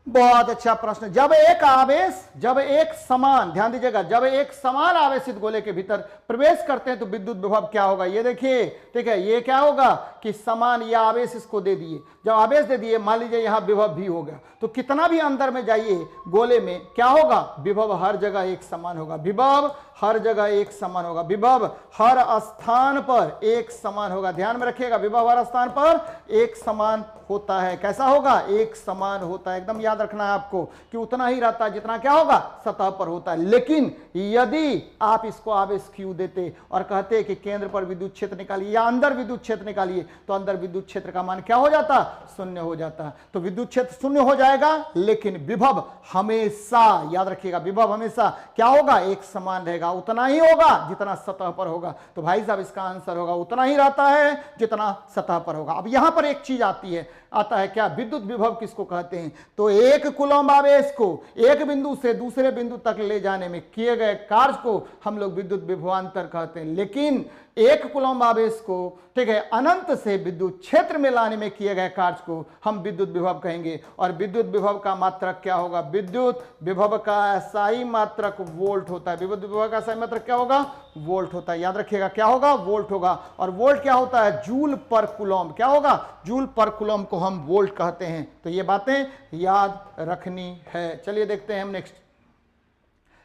S1: बहुत अच्छा प्रश्न। जब एक समान, ध्यान दीजिएगा, जब एक समान आवेशित गोले के भीतर प्रवेश करते हैं तो विद्युत विभव क्या होगा, ये देखिए, ठीक है, ये क्या होगा कि समान, यह आवेश इसको दे दिए, जब आवेश दे दिए, मान लीजिए यहां विभव भी हो गया, तो कितना भी अंदर में जाइए गोले में क्या होगा, विभव हर जगह एक समान होगा, विभव हर जगह एक समान होगा, विभव हर स्थान पर एक समान होगा। ध्यान में रखिएगा, विभव हर स्थान पर एक समान होता है। कैसा होगा, एक समान होता है। एकदम याद रखना है आपको कि उतना ही रहता है जितना क्या होगा, सतह पर होता है। लेकिन यदि आप इसको आवेश क्यू देते और कहते कि केंद्र पर विद्युत क्षेत्र निकालिए या अंदर विद्युत क्षेत्र निकालिए, तो अंदर विद्युत क्षेत्र का मान क्या हो जाता, शून्य हो जाता। तो विद्युत क्षेत्र शून्य हो जाएगा, लेकिन विभव हमेशा, याद रखिएगा, विभव हमेशा क्या होगा, एक समान रहेगा, उतना ही होगा जितना सतह पर होगा। तो भाई साहब इसका आंसर होगा उतना ही रहता है जितना सतह पर होगा। अब यहां पर एक चीज आता है क्या, विद्युत विभव किसको कहते हैं, तो एक कूलम्ब आवेश को एक बिंदु से दूसरे बिंदु तक ले जाने में किए गए कार्य को हम लोग विद्युत विभवांतर कहते हैं। लेकिन एक कूलम्ब आवेश को ठीक है अनंत से विद्युत क्षेत्र में लाने में किए गए कार्य को हम विद्युत विभव कहेंगे। और विद्युत विभव का मात्रक क्या होगा, विद्युत विभव का SI मात्रक वोल्ट होता है। विद्युत विभव का SI मात्रक क्या होगा, वोल्ट होता है। याद रखिएगा क्या होगा, वोल्ट होगा। और वोल्ट क्या होता है, जूल पर कूलम्ब, क्या होगा, जूल पर कूलम्ब को हम वोल्ट कहते हैं। तो ये बातें याद रखनी है। चलिए देखते हैं हम नेक्स्ट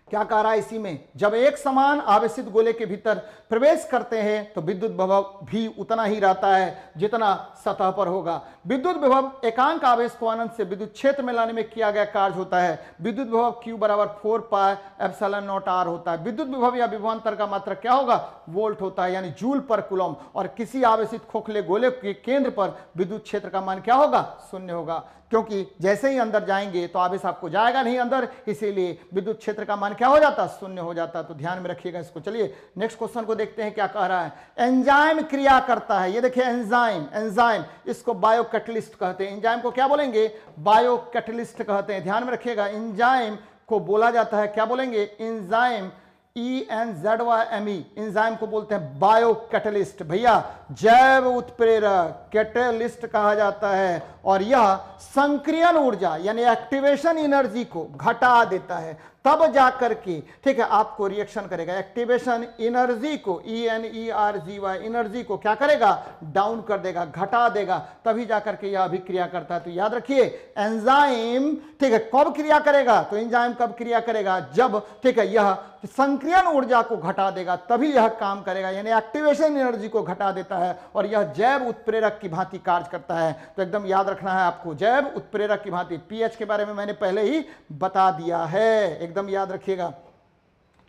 S1: क्या कह रहा है इसी में। जब एक समान आवेशित गोले के भीतर प्रवेश करते हैं तो विद्युत विभव भी उतना ही रहता है जितना सतह पर होगा। विद्युत विभव एकांक आवेश को अनंत से विद्युत क्षेत्र में लाने में किया गया कार्य होता है। विद्युत विभव Q बराबर 4πε0r होता है। विद्युत विभव या विभवांतर का मात्रक क्या होगा, वोल्ट होता है, यानी जूल पर कूलम्ब। और किसी आवेशित खोखले गोले के केंद्र पर विद्युत क्षेत्र का मान क्या होगा, शून्य होगा, क्योंकि जैसे ही अंदर जाएंगे तो आवेश आपको जाएगा नहीं अंदर, इसीलिए विद्युत क्षेत्र का मान क्या हो जाता, शून्य हो जाता। तो ध्यान में रखिएगा इसको। चलिए नेक्स्ट क्वेश्चन को देखते हैं क्या कह रहा है। एंजाइम क्रिया करता है, ये देखिए एंजाइम इसको बायो कैटलिस्ट कहते हैं। एंजाइम को क्या बोलेंगे, बायो कैटलिस्ट कहते हैं। ध्यान में रखिएगा, एंजाइम को बोला जाता है, क्या बोलेंगे, एंजाइम ENZYME, एंजाइम को बोलते हैं बायो कैटलिस्ट। भैया जैव उत्प्रेरक कैटलिस्ट कहा जाता है और यह संक्रियन ऊर्जा यानी एक्टिवेशन एनर्जी को घटा देता है। तब जाकर के, ठीक है, आपको रिएक्शन करेगा। एक्टिवेशन एनर्जी को, ENERGY, एनर्जी को क्या करेगा, डाउन कर देगा, घटा देगा, तभी जाकर के यह अभिक्रिया करता है। तो याद रखिए एंजाइम, ठीक है, कब क्रिया करेगा, तो एंजाइम कब क्रिया करेगा, जब, ठीक है, यह संक्रियण ऊर्जा को घटा देगा तभी यह काम करेगा, यानी एक्टिवेशन एनर्जी को घटा देता है और यह जैव उत्प्रेरक की भांति कार्य करता है। तो एकदम याद रखना है आपको, जैव उत्प्रेरक की भांति। पीएच के बारे में मैंने पहले ही बता दिया है, एकदम याद रखिएगा।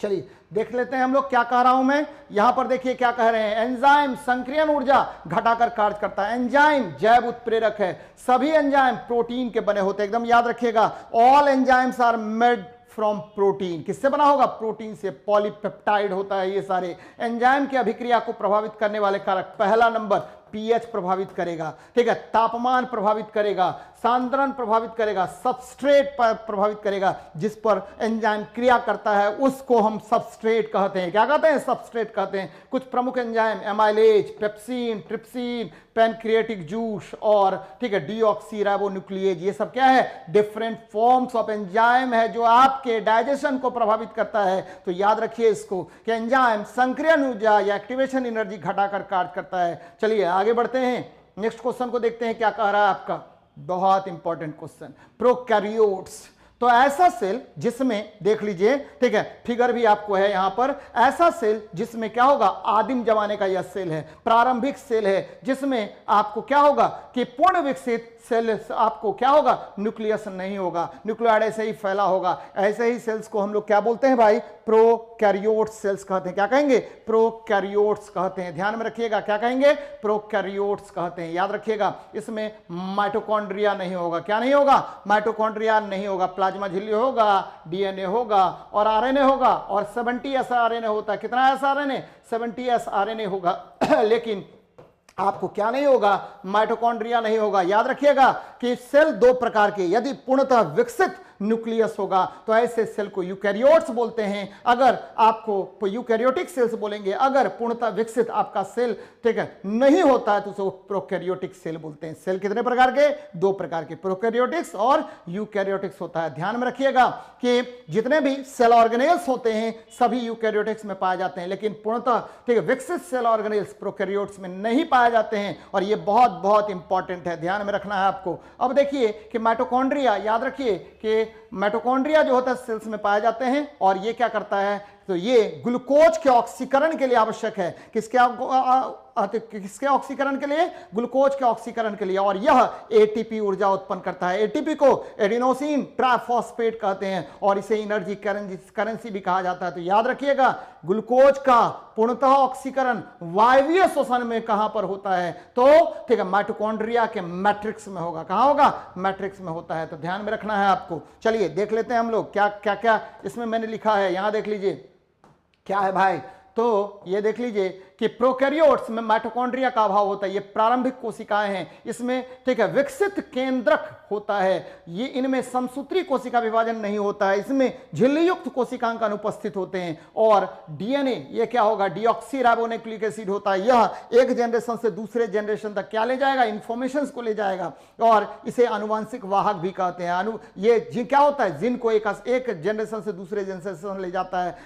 S1: चलिए देख लेते हैं हम लोग क्या कह रहा हूं मैं। यहां पर देखिए क्या कह रहे हैं, एंजाइम संक्रियण ऊर्जा घटाकर कार्य करता है। एंजाइम जैव उत्प्रेरक है, सभी एंजाइम प्रोटीन के बने होते हैं, एकदम याद रखिएगा। All enzymes are made from protein, किससे बना होगा, प्रोटीन से। पॉलीपेप्टाइड होता है ये सारे। एंजाइम की अभिक्रिया को प्रभावित करने वाले कारक, पहला नंबर पीएच प्रभावित करेगा, ठीक है, तापमान प्रभावित करेगा, सांद्रण प्रभावित करेगा, सबस्ट्रेट प्रभावित करेगा। जिस पर एंजाइम क्रिया करता है उसको हम सबस्ट्रेट कहते हैं। क्या कहते हैं, सबस्ट्रेट कहते हैं। कुछ प्रमुख enzyme amylase, pepsin, trypsin, pancreatic juice और, ठीक है, डीऑक्सीराइबोन्यूक्लिएज, ये सब क्या है, डिफरेंट फॉर्म्स ऑफ एंजाइम है जो आपके डाइजेशन को प्रभावित करता है। तो याद रखिए इसको कि एंजाइम संक्रियण ऊर्जा या एक्टिवेशन एनर्जी घटाकर कार्य करता है। चलिए आगे बढ़ते हैं, नेक्स्ट क्वेश्चन को देखते हैं क्या कह रहा है आपका, बहुत इंपॉर्टेंट क्वेश्चन। प्रोकैरियोट्स, तो ऐसा सेल जिसमें, देख लीजिए, ठीक है, फिगर भी आपको है यहां पर, ऐसा सेल जिसमें क्या होगा, आदिम जमाने का यह सेल है, प्रारंभिक सेल है, जिसमें आपको क्या होगा कि पूर्ण विकसित सेल, आपको क्या होगा, न्यूक्लियस नहीं होगा, न्यूक्लियोइड ऐसे ही फैला होगा। ऐसे ही सेल्स को हम लोग क्या बोलते हैं भाई, प्रोकैरियोट्स सेल्स कहते हैं। क्या कहेंगे, प्रोकैरियोट्स कहते हैं। ध्यान में रखिएगा, क्या कहेंगे, प्रोकैरियोट्स कहते हैं, याद रखिएगा। इसमें माइटोकॉन्ड्रिया नहीं होगा, क्या नहीं होगा, माइटोकॉन्ड्रिया नहीं होगा, प्लाज्मा झिल्ली होगा, डीएनए होगा और आरएनए होगा, और 70s आरएनए होता है। कितना एस आरएनए, 70s आरएनए होगा। लेकिन आपको क्या नहीं होगा, माइटोकॉन्ड्रिया नहीं होगा। याद रखिएगा कि सेल दो प्रकार के, यदि पूर्णतः विकसित न्यूक्लियस होगा तो ऐसे सेल को यूकैरियोट्स बोलते हैं। अगर आपको यूकैरियोटिक सेल्स बोलेंगे, अगर पूर्णतः विकसित आपका सेल, ठीक है, नहीं होता है तो उसको प्रोकैरियोटिक सेल बोलते हैं। सेल कितने प्रकार के, दो प्रकार के, प्रोकैरियोटिक्स और यूकैरियोटिक्स होता है। ध्यान में रखिएगा कि जितने भी सेल ऑर्गेनेल्स होते हैं सभी यूकैरियोटिक्स में पाए जाते हैं, लेकिन पूर्णतः, ठीक है, विकसित सेल ऑर्गेनेल्स प्रोकैरियोट्स में नहीं पाए जाते हैं, और ये बहुत बहुत इंपॉर्टेंट है, ध्यान में रखना है आपको। अब देखिए कि माइटोकॉन्ड्रिया, याद रखिए कि माइटोकॉन्ड्रिया जो होता है सेल्स में पाए जाते हैं, और ये क्या करता है, तो ये ग्लूकोज के ऑक्सीकरण के लिए आवश्यक है। किसके ऑक्सीकरण के लिए, ग्लूकोज के ऑक्सीकरण के लिए, और यह एटीपी ऊर्जा उत्पन्न करता है। एटीपी को एडिनोसिन ट्राइफॉस्फेट कहते हैं, और इसे एनर्जी करेंसी भी कहा जाता है। तो याद रखिएगा ग्लूकोज का पूर्णतः ऑक्सीकरण वायवीय श्वसन में कहां पर होता है, तो ठीक है, माइटोकॉन्ड्रिया के मैट्रिक्स में होगा। कहां होगा, मैट्रिक्स में होता है। तो ध्यान में रखना है आपको। चलिए देख लेते हैं हम लोग क्या क्या क्या इसमें मैंने लिखा है, यहां देख लीजिए क्या है भाई। तो ये देख लीजिए कि प्रोकैरियोट्स में माइटोकॉन्ड्रिया का अभाव होता है। ये प्रारंभिक कोशिकाएं हैं, इसमें, ठीक है, विकसित केंद्रक होता है। ये इनमें समसूत्री कोशिका विभाजन नहीं होता है, इसमें झिल्ली युक्त कोशिकांक अनुपस्थित होते हैं। और डीएनए, ये क्या होगा, डीऑक्सीराइबोन्यूक्लिक एसिड होता है। यह एक जनरेशन से दूसरे जनरेशन तक क्या ले जाएगा, इंफॉर्मेशन को ले जाएगा, और इसे आनुवंशिक वाहक भी कहते हैं। ये क्या होता है, जिन को एक जनरेशन से दूसरे जनरेशन ले जाता है।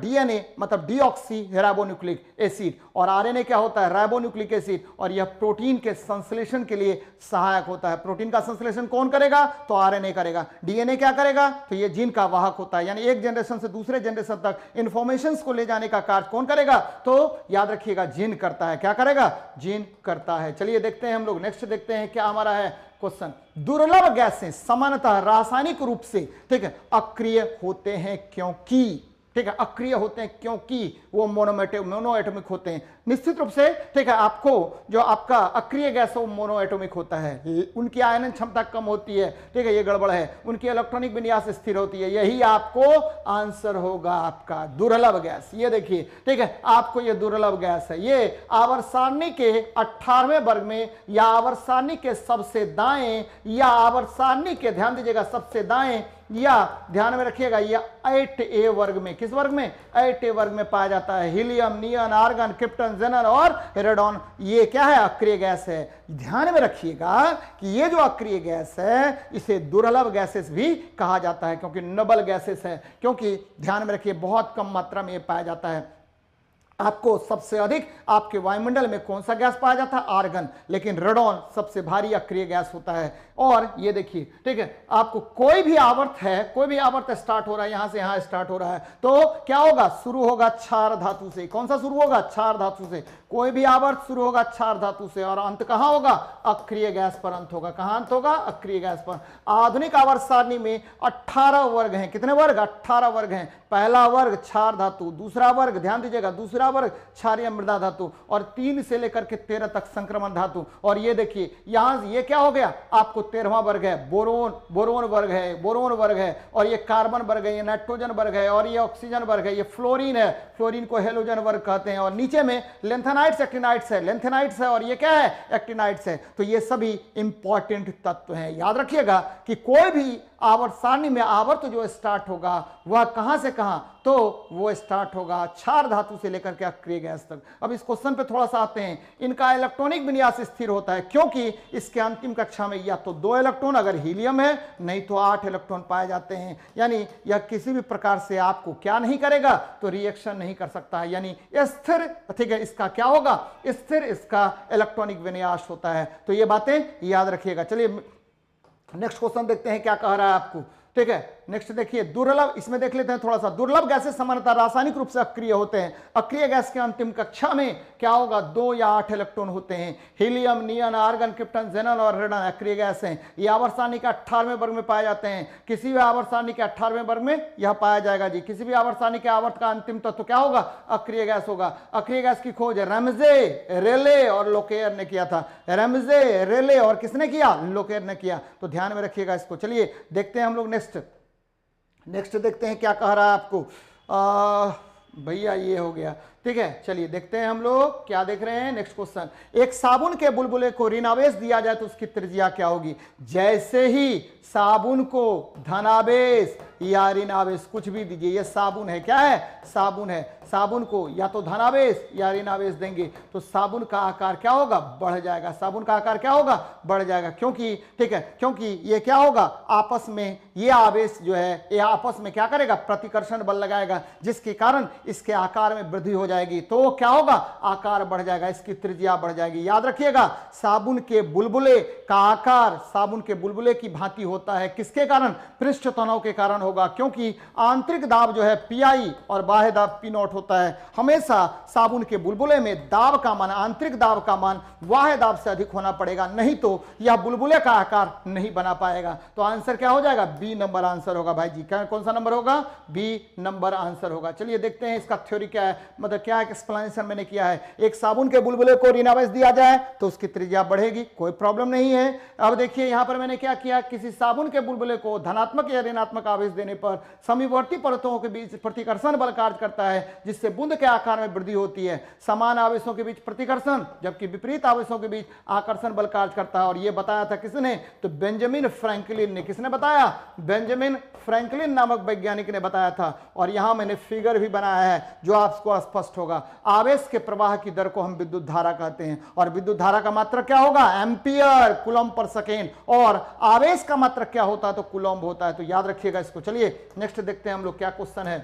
S1: डीएनए मतलब डीऑक्सीराइबोन्यूक्लिक एसिड, और आरएनए क्या होता है, राइबोन्यूक्लिक एसिड, और यह प्रोटीन के संश्लेषण के लिए सहायक होता है। प्रोटीन का संश्लेषण कौन करेगा, तो आरएनए करेगा। डीएनए क्या करेगा, तो यह जीन का वाहक होता है, यानी एक जनरेशन से दूसरे जनरेशन तक इंफॉर्मेशंस को ले जाने का कार्य कौन करेगा, तो याद रखिएगा जीन करता है। क्या करेगा, जीन करता है। चलिए देखते हैं हम लोग, नेक्स्ट देखते हैं क्या हमारा है क्वेश्चन। दुर्लभ गैसें सामान्यतः रासायनिक रूप से, ठीक है, अक्रिय होते हैं क्योंकि, ठीक है, अक्रिय होते हैं क्योंकि वो मोनोएटॉमिक होते हैं। निश्चित रूप से, ठीक है, आपको जो आपका अक्रिय गैस है वो मोनोएटॉमिक होता है, उनकी आयनन क्षमता कम होती है, ठीक है, ये गड़बड़ है, उनकी इलेक्ट्रॉनिक विन्यास स्थिर होती है। यही आपको आंसर होगा आपका, दुर्लभ गैस। ये देखिए, ठीक है, आपको ये दुर्लभ गैस है, ये आवर्त सारणी के 18वें वर्ग में, या आवर्त सारणी के सबसे दाएं, या आवर्त सारणी के, ध्यान दीजिएगा, सबसे दाएं या ध्यान में रखिएगा ये 8A वर्ग में, किस वर्ग में, 8A वर्ग में पाया जाता है। हीलियम, नियन, आर्गन, क्रिप्टन, जेनन और रेडॉन, ये क्या है, अक्रिय गैस है। ध्यान में रखिएगा कि ये जो अक्रिय गैस है इसे दुर्लभ गैसेस भी कहा जाता है, क्योंकि नोबल गैसेस है, क्योंकि ध्यान में रखिए बहुत कम मात्रा में ये पाया जाता है। आपको सबसे अधिक आपके वायुमंडल में कौन सा गैस पाया जाता है, आर्गन, लेकिन रेडॉन सबसे भारी अक्रिय गैस होता है। और ये देखिए, ठीक है, आपको कोई भी आवर्त है, कोई भी आवर्त स्टार्ट हो रहा है, यहां से यहां स्टार्ट हो रहा है, तो क्या होगा, शुरू होगा क्षार धातु से। कौन सा शुरू होगा, क्षार धातु से। कोई भी आवर्त शुरू होगा क्षार धातु से और अंत कहां होगा, अक्रिय गैस पर अंत होगा। कहां अंत होगा, अक्रिय गैस पर। आधुनिक आवर्त सारणी में 18 वर्ग हैं। कितने वर्ग, 18 वर्ग हैं। पहला वर्ग क्षार धातु, दूसरा वर्ग, ध्यान दीजिएगा, दूसरा वर्ग क्षारीय मृदा धातु, और 3 से लेकर के 13 तक संक्रमण धातु। और ये देखिए यहां ये क्या हो गया, आपको 13वां वर्ग है, बोरोन, बोरोन वर्ग है, बोरोन वर्ग है, और ये कार्बन वर्ग है, ये नाइट्रोजन वर्ग है, और ये ऑक्सीजन वर्ग है, ये फ्लोरीन है, फ्लोरीन को हेलोजन वर्ग कहते हैं। और नीचे में लेंथेनाइट्स, एक्टिनाइट्स है, लेंथेनाइट्स है, और ये क्या है, एक्टिनाइट्स है। तो ये सभी इंपॉर्टेंट तत्व हैं। याद रखिएगा कि कोई भी आवर्त सारणी में आवर्त जो स्टार्ट होगा वह कहां से कहां, तो वो स्टार्ट होगा क्षार धातु से लेकर के अक्रिय गैस तक। अब इस क्वेश्चन पे थोड़ा सा आते हैं। इनका इलेक्ट्रॉनिक विन्यास स्थिर होता है, क्योंकि इसके अंतिम कक्षा में या तो 2 इलेक्ट्रॉन अगर हीलियम है, नहीं तो 8 इलेक्ट्रॉन पाए जाते हैं। यानी यह किसी भी प्रकार से आपको क्या नहीं करेगा, तो रिएक्शन नहीं कर सकता है, यानी स्थिर, ठीक है, इसका क्या होगा, स्थिर इसका इलेक्ट्रॉनिक विन्यास होता है। तो ये बातें याद रखिएगा। चलिए नेक्स्ट क्वेश्चन देखते हैं क्या कह रहा है आपको, ठीक है। नेक्स्ट देखिए, दुर्लभ, इसमें देख लेते हैं थोड़ा सा। दुर्लभ गैसें सामान्यतः रासायनिक रूप से अक्रिय होते हैं। अक्रिय गैस के अंतिम कक्षा में क्या होगा, 2 या 8 इलेक्ट्रॉन होते हैं। हीलियम, नियन, आर्गन, क्रिप्टन, जेनन और रेडन अक्रिय गैस हैं। ये आवर्त सारणी के 18वें वर्ग में पाए जाते हैं। किसी भी आवर्त सारणी के 18वें वर्ग में यह पाया जाएगा जी। किसी भी आवर्त सारणी के आवर्त का अंतिम तत्व क्या होगा, अक्रिय गैस होगा। अक्रिय गैस की खोज रैम्जे, रेले और लोकेयर ने किया था। रैम्जे, रेले और किसने किया, लोकेयर ने किया। तो ध्यान में रखिएगा इसको। चलिए देखते हैं हम लोग नेक्स्ट देखते हैं क्या कह रहा है आपको। भैया ये हो गया, ठीक है। चलिए देखते हैं हम लोग क्या देख रहे हैं। नेक्स्ट क्वेश्चन, एक साबुन के बुलबुले को ऋणावेश दिया जाए तो उसकी त्रिज्या क्या होगी। जैसे ही साबुन को धनावेश या ऋणावेश कुछ भी दीजिए, ये साबुन है, क्या है, साबुन है, साबुन को या तो धनावेश या ऋणावेश देंगे तो साबुन का आकार क्या होगा, बढ़ जाएगा। साबुन का आकार क्या होगा, बढ़ जाएगा, क्योंकि, ठीक है, क्योंकि ये क्या होगा, आपस में ये आवेश जो है ये आपस में क्या करेगा, प्रतिकर्षण बल लगाएगा, जिसके कारण इसके आकार में वृद्धि हो जाएगी। तो क्या होगा, आकार बढ़ जाएगा, इसकी त्रिज्या बढ़ जाएगी। याद रखिएगा, साबुन के बुलबुले का आकार साबुन के बुलबुले की भांति होता है। किसके कारण, पृष्ठ तनाव के कारण होगा, क्योंकि आंतरिक दाब जो है पीआई और बाह्य दाब पी नॉट होता है। हमेशा साबुन के बुलबुले में दाब का मान, आंतरिक दाब का मान बाह्य दाब से अधिक होना पड़ेगा, नहीं तो यह बुलबुले का आकार नहीं बना पाएगा। तो आंसर क्या हो जाएगा, बी नंबर आंसर होगा भाई जी। क्या, कौन सा नंबर होगा, बी नंबर आंसर होगा। चलिए देखते हैं इसका थ्योरी क्या है, मतलब क्या एक्सप्लेनेशन मैंने किया है। एक साबुन के बुलबुले को ऋणावेश दिया जाए तो उसकी त्रिज्या बढ़ेगी, कोई प्रॉब्लम नहीं है। अब देखिए यहां पर मैंने क्या किया, किसी साबुन के बुलबुले को धनात्मक या ऋणात्मक आवेश देने पर समीपवर्ती परतों के बीच प्रतिकर्षण बल कार्य करता है, जिससे बूंद के आकार में वृद्धि होती है। समान आवेशों के बीच प्रतिकर्षण, जबकि विपरीत आवेशों के बीच आकर्षण बल कार्य करता है। और यह बताया था किसने, तो बेंजामिन फ्रैंकलिन ने। किसने बताया, बेंजामिन फ्रैंकलिन नामक वैज्ञानिक ने बताया था। और यहां मैंने फिगर भी बनाया है जो आपको स्पष्ट होगा। आवेश के प्रवाह की दर को हम विद्युत धारा कहते हैं, और विद्युत धारा का मात्रक क्या होगा, एम्पियर कूलम्ब पर सेकेंड, और आवेश का मात्रक क्या होता है, तो कूलम्ब होता है। तो याद रखिएगा इसको। चलिए नेक्स्ट देखते हैं हम लोग क्या क्वेश्चन है।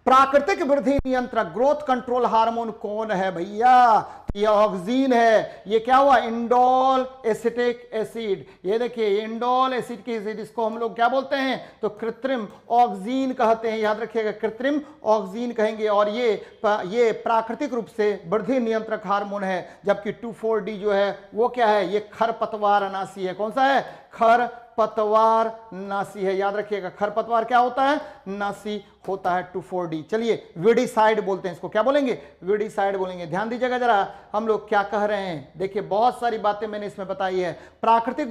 S1: प्राकृतिक वृद्धि नियंत्रक ग्रोथ कंट्रोल हार्मोन कौन है भैया, ये ऑक्सीन है। ये क्या हुआ, इंडोल एसिटिक एसिड। ये देखिए इंडोल एसिटिक एसिड, इसको हम लोग क्या बोलते हैं, तो कृत्रिम ऑक्सीन कहते हैं। याद रखिएगा, कृत्रिम ऑक्सीन कहेंगे। और ये प्राकृतिक रूप से वृद्धि नियंत्रक हार्मोन है। जबकि 2,4-D जो है वो क्या है, ये खरपतवार नाशी है। कौन सा है, खरपतवार नाशी है। याद रखिएगा, खरपतवार क्या होता है, नाशी होता है 2,4-D। चलिए विडिसाइड बोलते हैं इसको, क्या बोलेंगे, विडिसाइड बोलेंगे। ध्यान दीजिएगा जरा हम लोग क्या कह रहे हैं। देखिए बहुत सारी बातें मैंने इसमें बताई है। प्राकृतिक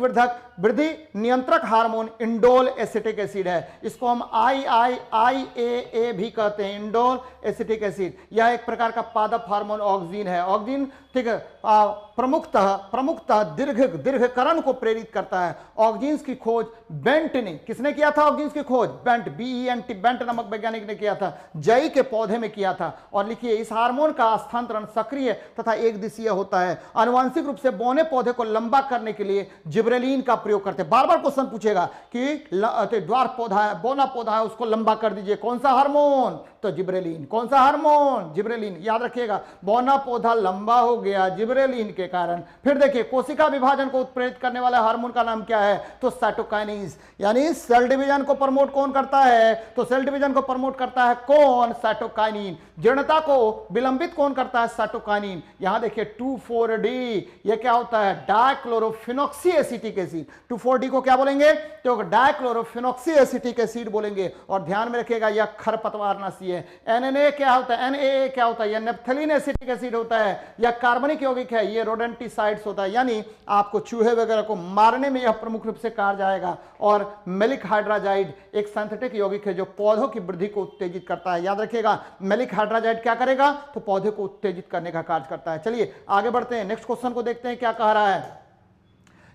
S1: वृद्धि नियंत्रक हार्मोन इंडोल एसिटिक एसिड है। इसको हम IAA भी कहते हैं, इंडोल एसिटिक एसिड। यह एक प्रकार का पादप हार्मोन ऑक्सीन है। ऑक्सीन, ठीक है, प्रमुखतः दीर्घकरण को प्रेरित करता है। ऑक्जीन्स की खोज बेंट ने, किसने किया था ऑक्जीन्स की खोज? बेंट, BENT, बेंट नामक वैज्ञानिक ने किया था, जई के पौधे में किया था। और लिखिए इस हार्मोन का स्थानांतरण सक्रिय तथा एक दिशीय होता है। आनुवांशिक रूप से बौने पौधे को लंबा करने के लिए जिब्रेलिन का प्रयोग करते हैं। बार बार क्वेश्चन पूछेगा कि ड्वार्फ पौधा है, बौना पौधा है, उसको लंबा कर दीजिए, कौन सा हार्मोन? तो जिब्रेलिन। कौन सा हार्मोन? जिब्रेलिन। याद रखिएगा, बौना पौधा लंबा हो गया जिब्रेलिन के कारण। फिर देखिए कोशिका विभाजन को उत्प्रेरित करने वाले हार्मोन का नाम क्या है? तो साइटोकाइनेस। यानी सेल डिवीजन को प्रमोट कौन करता है? तो सेल डिवीजन को प्रमोट करता है कौन? साइटोकाइनिन। जीर्णता को विलंबित कौन करता है? साइटोकाइनिन। यहां देखिए 2,4-D, ये क्या होता है? Dichlorophenoxy acetic acid. 2,4-D को क्या बोलेंगे? तो डाइक्लोरोफिनॉक्सी एसिटिक एसिड बोलेंगे। और ध्यान में रखिएगा यह खरपतवारनाशी है। NNA क्या होता है? NAA क्या होता है? यह नेप्थलीन एसिटिक एसिड होता है। यह कार्बनिक यौगिक है, ये रोडेंटिसाइड्स होता है, यानी आपको चूहे वगैरह को मारने में यह प्रमुख रूप से कार्य जाएगा। और मेलिक हाइड्राजाइड एक सिंथेटिक यौगिक है जो पौधों की वृद्धि को उत्तेजित करता है। याद रखिएगा, मेलिक हाइड्राजाइड क्या करेगा? तो पौधे को उत्तेजित करने का कार्य करता है। चलिए आगे बढ़ते हैं, नेक्स्ट क्वेश्चन को देखते हैं क्या कह रहा है।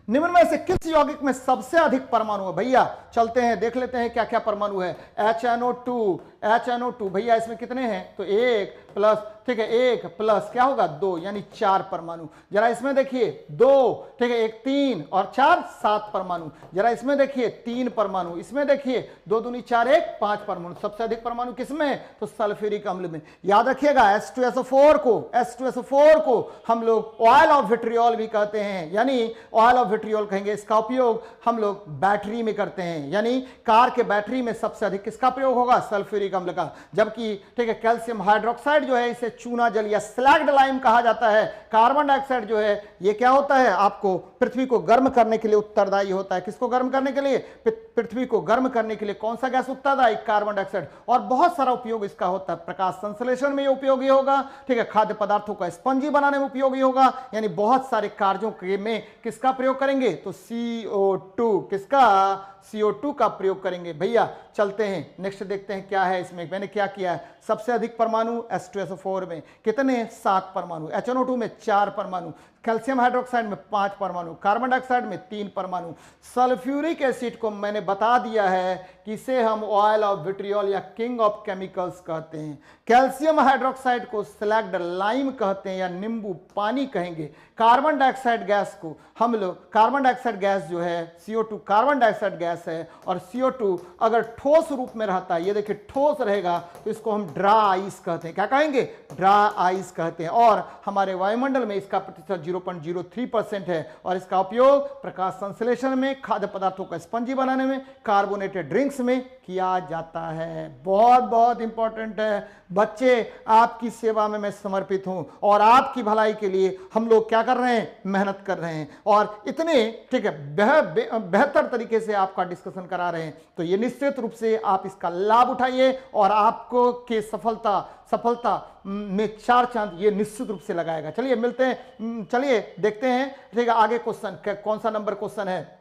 S1: निम्न में से किस यौगिक में सबसे अधिक परमाणु है? भैया चलते हैं देख लेते हैं क्या क्या परमाणु है। HNO2 भैया इसमें कितने हैं? तो 1 प्लस, ठीक है, 1 प्लस क्या होगा? 2, यानी 4 परमाणु। जरा इसमें देखिए 2, ठीक है, 1 3 और 4 7 परमाणु। जरा इसमें देखिए 3 परमाणु, इसमें देखिए 2 दूनी 4 1 5 परमाणु। सबसे अधिक परमाणु किसमें? तो सल्फ्यूरिक अम्ल में। याद रखिएगा H2SO4 को हम लोग ऑयल ऑफ विट्रियोल भी कहते हैं, यानी ऑयल ऑफ विट्रियोल कहेंगे। इसका उपयोग हम लोग बैटरी में करते हैं, यानी कार के बैटरी में सबसे अधिक किसका प्रयोग होगा? सल्फ्यूरिक अम्ल का। जबकि ठीक है कैल्शियम हाइड्रोक्साइड जो है इसे चूना जल या स्लैग्ड लाइम कहा जाता है। कार्बन डाइऑक्साइड जो है ये क्या होता है? आपको पृथ्वी को गर्म करने के लिए उत्तरदायी होता है। किसको गर्म करने के लिए? पृथ्वी को गर्म करने के लिए कौन सा गैस उत्तरदायी? Carbon dioxide. और बहुत सारा उपयोग इसका होता है। प्रकाश संश्लेषण में उपयोगी होगा, ठीक है, खाद्य पदार्थों का स्पंजी बनाने में उपयोगी होगा, यानी बहुत सारे कार्यों में किसका प्रयोग करेंगे? तो CO2, किसका? CO2 का प्रयोग करेंगे। भैया चलते हैं नेक्स्ट देखते हैं क्या है इसमें। मैंने क्या किया है? सबसे अधिक परमाणु H2SO4 में कितने? 7 परमाणु। HNO2 में 4 परमाणु, कैल्शियम हाइड्रोक्साइड में 5 परमाणु, कार्बन डाइऑक्साइड में 3 परमाणु। सल्फ्यूरिक एसिड को मैंने बता दिया है कि इसे हम ऑयल ऑफ विट्रियोल या किंग ऑफ केमिकल्स कहते हैं। कैल्शियम हाइड्रोक्साइड को स्लैग्ड लाइम कहते हैं या नींबू पानी कहेंगे। कार्बन डाइऑक्साइड गैस को हम लोग, कार्बन डाइऑक्साइड गैस जो है CO2 कार्बन डाइऑक्साइड गैस है, और CO2 अगर ठोस रूप में रहता है, ये देखिए ठोस रहेगा, तो इसको हम ड्रा आइस कहते हैं। क्या कहेंगे? ड्रा आइस कहते हैं। और हमारे वायुमंडल में इसका प्रतिशत 0.03% है, और इसका उपयोग प्रकाश संश्लेषण में, खाद्य पदार्थों का स्पंजी बनाने में, कार्बोनेटेड ड्रिंक्स में किया जाता है। बहुत बहुत इंपॉर्टेंट है बच्चे, आपकी सेवा में मैं समर्पित हूं और आपकी भलाई के लिए हम लोग क्या कर रहे हैं? मेहनत कर रहे हैं, और इतने ठीक है बेहतर तरीके से आपका डिस्कशन करा रहे हैं। तो ये निश्चित रूप से आप इसका लाभ उठाइए और आपको के सफलता में 4 चांद ये निश्चित रूप से लगाएगा। चलिए मिलते हैं, चलिए देखते हैं, ठीक है, आगे क्वेश्चन कौन सा नंबर क्वेश्चन है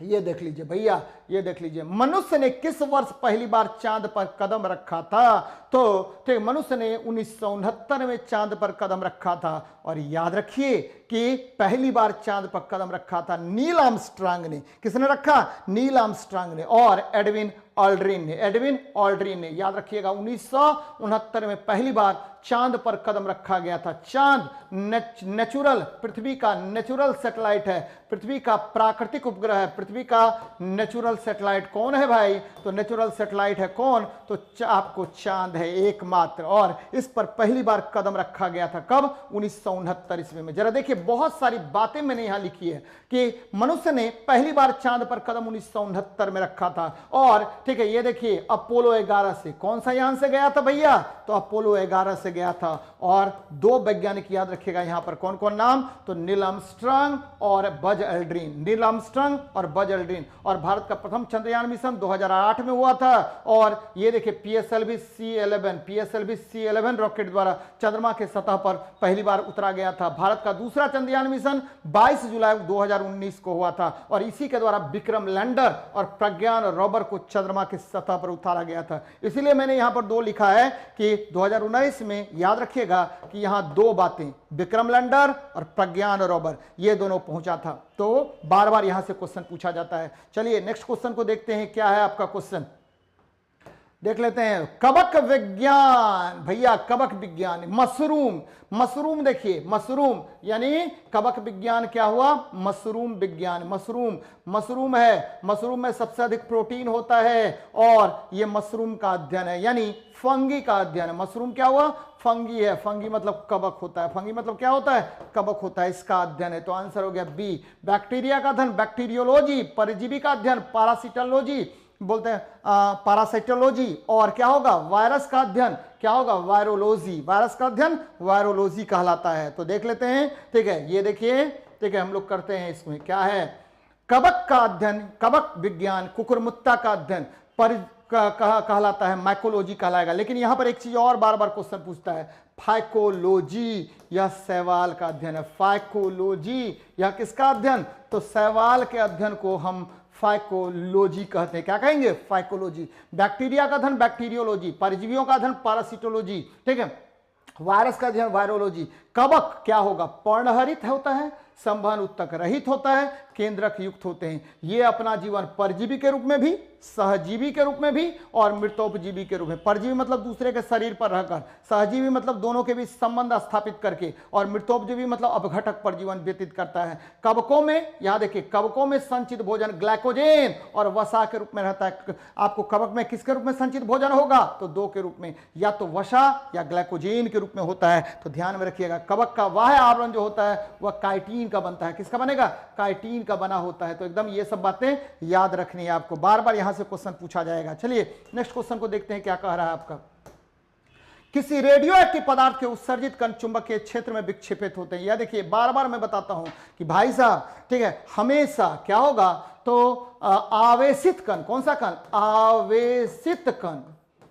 S1: ये देख लीजिए भैया, ये देख लीजिए। मनुष्य ने किस वर्ष पहली बार चांद पर कदम रखा था? तो ठीक, मनुष्य ने 1969 में चांद पर कदम रखा था। और याद रखिए कि पहली बार चांद पर कदम रखा था नील आर्मस्ट्रांग ने। किसने रखा? नील आर्मस्ट्रांग ने और एडविन ऑल्ड्रिन ने। याद रखिएगा 1969 में पहली बार चांद पर कदम रखा गया था। चांद नेचुरल, पृथ्वी का नेचुरल सैटेलाइट है, पृथ्वी का प्राकृतिक उपग्रह है। पृथ्वी का नेचुरल सैटेलाइट कौन है भाई? तो नेचुरल सैटेलाइट है कौन? तो आपको चांद है एकमात्र, और इस पर पहली बार कदम रखा गया था कब? 1969 ईस्वी में। जरा देखिए बहुत सारी बातें मैंने यहां लिखी है कि मनुष्य ने पहली बार चांद पर कदम 1969 में रखा था। और ठीक है ये देखिए अपोलो 11 से, कौन सा यान से गया था भैया? तो अपोलो 11 से गया था। और 2 वैज्ञानिक याद रखिएगा यहां पर, कौन कौन नाम? तो नील आर्मस्ट्रांग और बज एल्ड्रिन। नील आर्मस्ट्रांग और बज एल्ड्रिन। और भारत का प्रथम चंद्रयान मिशन 2008 में हुआ था। और ये देखिए PSLV C11 PSLV C11 rocket द्वारा चंद्रमा के सतह पर पहली बार उतरा गया था। भारत का दूसरा चंद्रयान मिशन 22 जुलाई 2019 को हुआ था और इसी के द्वारा विक्रम लैंडर और प्रज्ञान रोवर को चंद्रमा की सतह पर उतारा गया था। इसीलिए मैंने यहां पर 2 लिखा है कि 2019 में याद रखिएगा कि यहां 2 बातें, विक्रम लैंडर और प्रज्ञान रोवर, ये दोनों पहुंचा था। तो बार बार यहां से क्वेश्चन पूछा जाता है। चलिए नेक्स्ट क्वेश्चन को देखते हैं, क्या है आपका क्वेश्चन, देख लेते हैं। कवक विज्ञान, भैया कवक विज्ञान, मशरूम, मशरूम देखिए, मशरूम यानी कवक विज्ञान क्या हुआ, मशरूम विज्ञान। मशरूम, मशरूम है, मशरूम में सबसे अधिक प्रोटीन होता है और यह मशरूम का अध्ययन है, यानी फंगी का अध्ययन है। मशरूम क्या हुआ, फंगी है, फंगी मतलब कवक होता है, फंगी मतलब क्या होता है, कवक होता है, इसका अध्ययन है। तो आंसर हो गया बी। बैक्टीरिया का अध्ययन बैक्टीरियोलॉजी, परजीवी का अध्ययन पैरासिटोलॉजी बोलते हैं, पैरासाइटोलॉजी, और क्या होगा, वायरस का अध्ययन क्या होगा, वायरोलॉजी, वायरस का अध्ययन वायरोलॉजी कहलाता है। तो देख लेते हैं, ठीक है, ये देखिए, ठीक है, हम लोग करते हैं इसमें क्या है, कवक का अध्ययन, कवक विज्ञान, कुकुरमुत्ता का अध्ययन कहलाता है, माइकोलॉजी कहलाएगा। लेकिन यहां पर एक चीज और बार बार क्वेश्चन पूछता है, फाइकोलॉजी, यह शैवाल का अध्ययन है। फाइकोलॉजी, यह किसका अध्ययन, तो शैवाल के अध्ययन को हम फाइकोलॉजी कहते हैं। क्या कहेंगे, फाइकोलॉजी। बैक्टीरिया का अध्ययन बैक्टीरियोलॉजी, परजीवियों का अध्ययन पैरासिटोलॉजी, ठीक है, वायरस का अध्ययन वायरोलॉजी। कवक क्या होगा, पर्णहरित होता है, संवहन उत्तक रहित होता है, केंद्रक युक्त होते हैं। ये अपना जीवन परजीवी के रूप में भी, सहजीवी के रूप में भी और मृतोपजीवी के रूप में। परजीवी मतलब दूसरे के शरीर पर रहकर, सहजीवी मतलब दोनों के बीच संबंध स्थापित करके, और मृतोपजीवी मतलब अपघटक पर जीवन व्यतीत करता है। कवकों में, यहां देखिए, कवकों में संचित भोजन ग्लाइकोजेन और वसा के रूप में रहता है। आपको कवक में किसके रूप में संचित भोजन होगा, तो 2 के रूप में, या तो वसा या ग्लाइकोजेन के रूप में होता है। तो ध्यान में रखिएगा, कवक का वह आवरण जो होता है वह काइटिन का बनता है। किसका बनेगा, काइटिन का बना होता है। तो एकदम ये सब बातें याद रखनी है आपको, बार बार यहां से क्वेश्चन पूछा जाएगा। चलिए नेक्स्ट क्वेश्चन को देखते हैं, क्या कह रहा है आपका। किसी रेडियो एक्टिव पदार्थ के उत्सर्जित कण चुंबकीय क्षेत्र में विक्षेपित होते हैं। यह देखिए, बार बार मैं बताता हूं कि भाई साहब, ठीक है, हमेशा क्या होगा, तो आवेशित कण, कौन सा कण, आवेशित कण,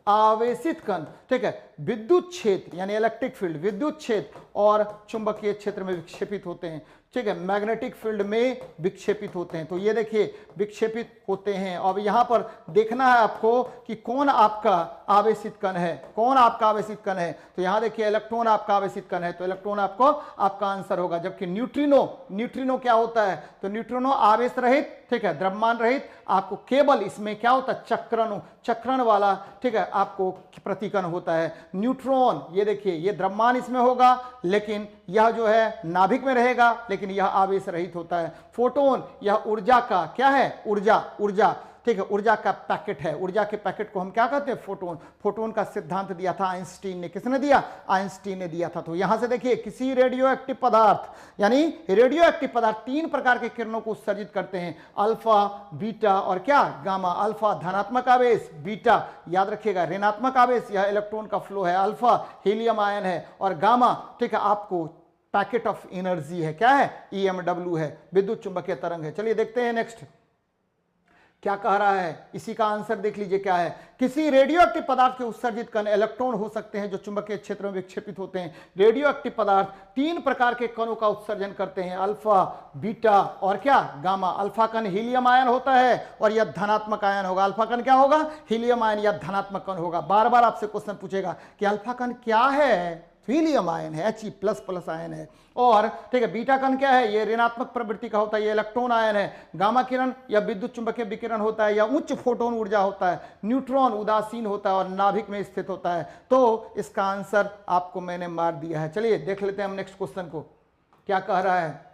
S1: आवेशित कण, ठीक है, विद्युत क्षेत्र यानी इलेक्ट्रिक फील्ड, विद्युत क्षेत्र और चुंबकीय क्षेत्र में विक्षेपित होते हैं, ठीक है, मैग्नेटिक फील्ड में विक्षेपित होते हैं। तो ये देखिए, विक्षेपित होते हैं। अब यहां पर देखना है आपको कि कौन आपका आवेशित कण है, कौन आपका आवेशित कण है। तो यहां देखिए, इलेक्ट्रॉन आपका आवेशित कण है, तो इलेक्ट्रॉन आपको आपका आंसर होगा। जबकि न्यूट्रिनो, न्यूट्रिनो क्या होता है, तो न्यूट्रिनो आवेश रहित, ठीक है, द्रव्यमान रहित, आपको केवल इसमें क्या होता है, चक्रण, चक्रण वाला, ठीक है, आपको प्रतिकण होता है। न्यूट्रॉन, ये देखिए, ये द्रव्यमान इसमें होगा, लेकिन यह जो है नाभिक में रहेगा, लेकिन यह आवेश रहित होता है। फोटोन, यह ऊर्जा का क्या है, ऊर्जा, ऊर्जा, ठीक है, ऊर्जा का पैकेट है। ऊर्जा के पैकेट को हम क्या कहते हैं, फोटोन। फोटोन का सिद्धांत दिया था आइंस्टीन ने। किसने दिया, आइंस्टीन ने दिया था। तो यहां से देखिए, किसी रेडियो एक्टिव पदार्थ, यानी रेडियो एक्टिव पदार्थ 3 प्रकार के किरणों को उत्सर्जित करते हैं, अल्फा, बीटा और क्या, गामा। अल्फा धनात्मक आवेश, बीटा याद रखिएगा ऋणात्मक आवेश, यह इलेक्ट्रॉन का फ्लो है। अल्फा हीलियम आयन है, और गामा, ठीक है, आपको पैकेट ऑफ एनर्जी है, क्या है, EMW है, विद्युत चुंबकीय तरंग है। चलिए देखते हैं नेक्स्ट क्या कह रहा है, इसी का आंसर देख लीजिए क्या है। किसी रेडियो एक्टिव पदार्थ के उत्सर्जित कण इलेक्ट्रॉन हो सकते हैं जो चुंबकीय क्षेत्र में विक्षेपित होते हैं। रेडियो एक्टिव पदार्थ 3 प्रकार के कणों का उत्सर्जन करते हैं, अल्फा, बीटा और क्या, गामा। अल्फा कण हीलियम आयन होता है और यह धनात्मक आयन होगा। अल्फा कण क्या होगा, हीलियम आयन या धनात्मक कण होगा। बार बार आपसे क्वेश्चन पूछेगा कि अल्फा कण क्या है, हीलियम आयन है, He++ आयन है। और ठीक है, बीटा कण क्या है, ये ऋणात्मक प्रवृत्ति का होता है, ये इलेक्ट्रॉन आयन है। गामा किरण या विद्युत चुंबकीय विकिरण होता है, या उच्च फोटोन ऊर्जा होता है। न्यूट्रॉन उदासीन होता है और नाभिक में स्थित होता है। तो इसका आंसर आपको मैंने मार दिया है। चलिए देख लेते हैं हम नेक्स्ट क्वेश्चन को, क्या कह रहा है।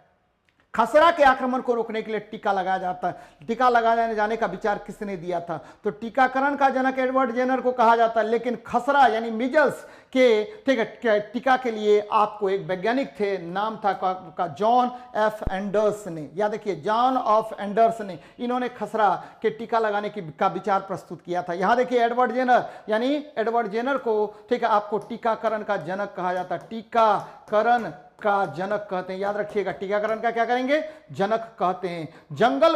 S1: खसरा के आक्रमण को रोकने के लिए टीका लगाया जाता है। टीका लगाने जाने का विचार किसने दिया था, तो टीकाकरण का जनक एडवर्ड जेनर को कहा जाता है। लेकिन खसरा यानी मिजल्स के, ठीक है, टीका के लिए आपको एक वैज्ञानिक थे, नाम था का जॉन एफ एंडर्स ने। याद रखिए, जॉन ऑफ एंडर्स ने, इन्होंने खसरा के टीका लगाने का विचार प्रस्तुत किया था। यहां देखिए, एडवर्ड जेनर, यानी एडवर्ड जेनर को, ठीक है, आपको टीकाकरण का जनक कहा जाता है। टीकाकरण का जनक कहते हैं। याद रखिएगा, टीकाकरण का क्या करेंगे, जनक कहते हैं। जंगल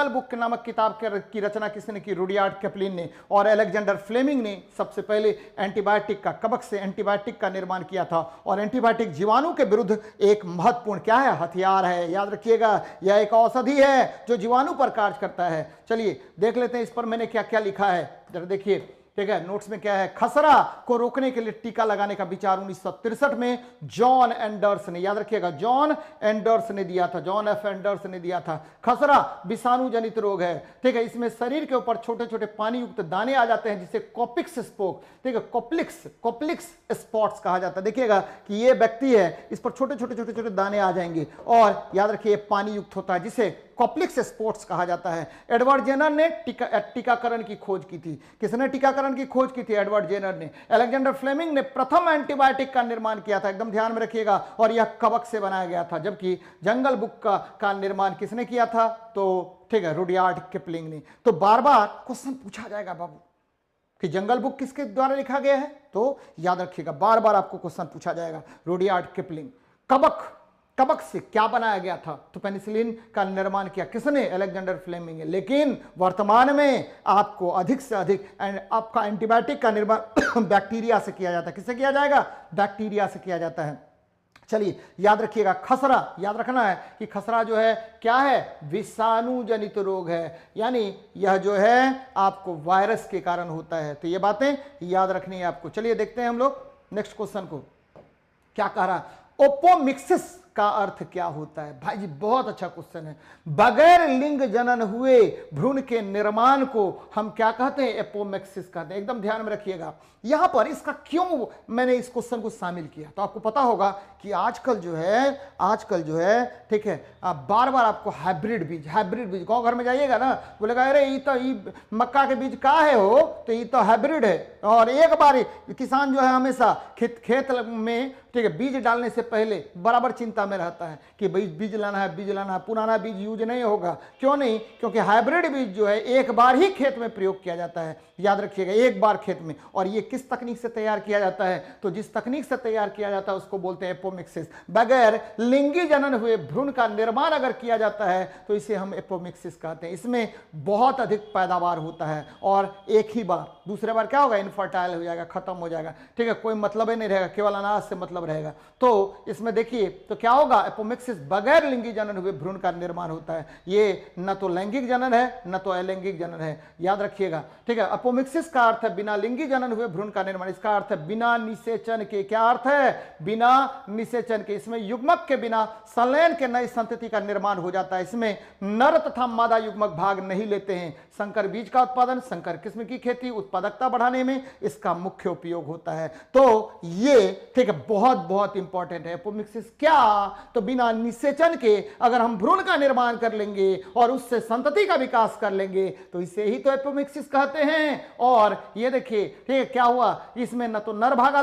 S1: बुक नामक किताब की रचना किसने की, रुडयार्ड किपलिंग ने। और अलेक्जेंडर फ्लेमिंग ने सबसे पहले एंटीबायोटिक का, कवक से एंटीबायोटिक का निर्माण किया था। और एंटीबायोटिक जीवाणु के विरुद्ध एक महत्वपूर्ण क्या है, हथियार है। याद रखिएगा, यह एक औषधि है जो जीवाणु पर कार्य करता है। चलिए देख लेते हैं इस पर मैंने क्या क्या लिखा है, जरा देखिए। ठीक है, नोट्स में क्या है, खसरा को रोकने के लिए टीका लगाने का विचार 1963 में जॉन एंडर्स ने, याद रखिएगा, जॉन एंडर्स ने दिया था, जॉन एफ एंडर्स ने दिया था। खसरा विषाणु जनित रोग है। ठीक है, इसमें शरीर के ऊपर छोटे छोटे पानी युक्त दाने आ जाते हैं जिसे कोपिक्स स्पोक, ठीक है, कोप्लिक्स स्पॉट्स कहा जाता है। देखिएगा कि ये व्यक्ति है, इस पर छोटे छोटे दाने आ जाएंगे और याद रखिए पानी युक्त होता है जिसे कोप्लिक्स स्पॉट्स कहा जाता है। एडवर्ड जेनर ने टीकाकरण की खोज की थी। किसने टीकाकरण की खोज की थी, एडवर्ड जेनर ने। अलेक्जेंडर फ्लेमिंग ने प्रथम एंटीबायोटिक का निर्माण किया था, एकदम ध्यान में रखिएगा, और यह कवक से बनाया गया था। जबकि जंगल बुक का निर्माण किसने किया था, तो ठीक है, रुडयार्ड किपलिंग ने। तो बार बार क्वेश्चन पूछा जाएगा बाबू कि जंगल बुक किसके द्वारा लिखा गया है, तो याद रखिएगा बार बार आपको क्वेश्चन पूछा जाएगा। Rudyard Kipling. कवक से क्या बनाया गया था, तो पेनिसिलिन का निर्माण किया किसने, अलेक्जेंडर फ्लेमिंग ने। लेकिन वर्तमान में आपको अधिक से अधिक आपका एंटीबायोटिक का निर्माण बैक्टीरिया से किया जाता है। किससे किया जाएगा, बैक्टीरिया से किया जाता है। चलिए याद रखिएगा, खसरा, याद रखना है कि खसरा जो है क्या है, विषाणु जनित रोग है, यानी यह जो है आपको वायरस के कारण होता है। तो ये बातें याद रखनी है आपको। चलिए देखते हैं हम लोग नेक्स्ट क्वेश्चन को, क्या कह रहा है। ओपोमिक्सिस का अर्थ क्या होता है, भाई जी बहुत अच्छा क्वेश्चन है। बगैर लिंग जनन हुए भ्रूण के निर्माण को हम क्या कहते हैं, एपोमिक्सिस कहते हैं। एकदम ध्यान में रखिएगा, यहां पर इसका क्यों मैंने इस क्वेश्चन को शामिल किया, तो आपको पता होगा कि आजकल जो है ठीक है, बार बार आपको हाइब्रिड बीज गांव घर में जाइएगा ना, बोलेगा अरे ये तो मक्का के बीज का है हो, तो ये तो हाइब्रिड है। और एक बार किसान जो है हमेशा खेत में ठीक है बीज डालने से पहले बराबर चिंता में रहता है कि भाई बीज लाना है, पुराना बीज यूज नहीं होगा। क्यों नहीं, क्योंकि हाइब्रिड बीज जो है एक बार ही खेत में प्रयोग किया जाता है। याद रखिएगा, एक बार खेत में। और ये किस तकनीक से तैयार किया जाता है, तो जिस तकनीक से तैयार किया जाता है उसको बोलते हैं एपोमिक्सिस। बगैर लिंगी जनन हुए भ्रूण का निर्माण अगर किया जाता है तो इसे हम एपोमिक्सिस कहते हैं। इसमें बहुत अधिक पैदावार होता है और एक ही बार, दूसरे बार क्या होगा, इनफर्टाइल हो जाएगा, खत्म हो जाएगा। ठीक है, कोई मतलब ही नहीं रहेगा, केवल अनाज से मतलब रहेगा। तो इसमें देखिए तो क्या होगा, एपोमिक्सिस बगैर लिंगी जनन हुए भ्रूण का निर्माण होता है। ये न तो लैंगिक जनन है न तो अलैंगिक जनन है, याद रखिएगा। ठीक है, एपोमिक्सिस का अर्थ है बिना लिंगी जनन हुए भ्रूण का निर्माण। इसका अर्थ है बिना निषेचन के। क्या अर्थ है, बिना निषेचन के। इसमें युग्मक के बिना संलयन के नई संतति का निर्माण हो जाता है। इसमें नर तथा मादा युग्मक भाग नहीं लेते हैं। संकर बीज का उत्पादन, संकर किस्म की खेती उत्पादकता बढ़ाने में इसका मुख्य उपयोग होता है। तो ये ठीक है बहुत बहुत इंपॉर्टेंट है। एपोमिक्सिस क्या, तो बिना निषेचन के अगर हम भ्रूण का निर्माण कर लेंगे और उससे संतति का विकास कर लेंगे तो इसे ही तो एपोमिक्सिस कहते हैं। और ये देखिए ठीक है क्या हुआ, इसमें न तो नर भाग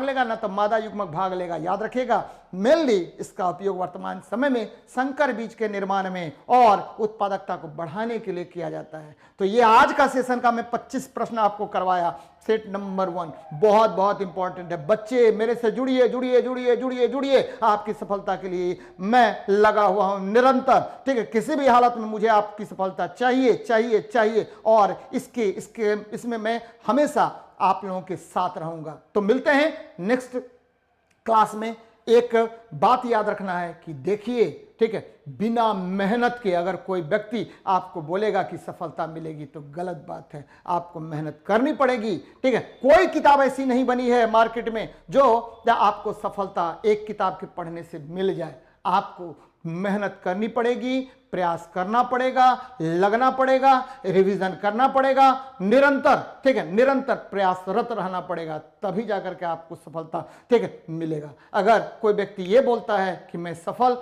S1: लेगा न तो मादा युग्मक भाग लेगा। याद रखिएगा, मेनली इसका उपयोग वर्तमान समय में संकर बीज के निर्माण में और उत्पादकता को बढ़ाने के लिए किया जाता है। तो ये आज का सेशन का मैं 25 प्रश्न आपको करवाया। सेट नंबर 1 बहुत बहुत इंपॉर्टेंट है। बच्चे मेरे से जुड़िए, आपकी सफलता के लिए मैं लगा हुआ हूं निरंतर। ठीक है, किसी भी हालत में मुझे आपकी सफलता चाहिए और इसमें मैं हमेशा आप लोगों के साथ रहूंगा। तो मिलते हैं नेक्स्ट क्लास में। एक बात याद रखना है कि देखिए ठीक है, बिना मेहनत के अगर कोई व्यक्ति आपको बोलेगा कि सफलता मिलेगी तो गलत बात है। आपको मेहनत करनी पड़ेगी। ठीक है, कोई किताब ऐसी नहीं बनी है मार्केट में जो आपको सफलता एक किताब के पढ़ने से मिल जाए। आपको मेहनत करनी पड़ेगी, प्रयास करना पड़ेगा, लगना पड़ेगा, रिवीजन करना पड़ेगा, निरंतर ठीक है, निरंतर प्रयासरत रहना पड़ेगा, तभी जाकर के आपको सफलता ठीक है मिलेगा। अगर कोई व्यक्ति ये बोलता है कि मैं सफल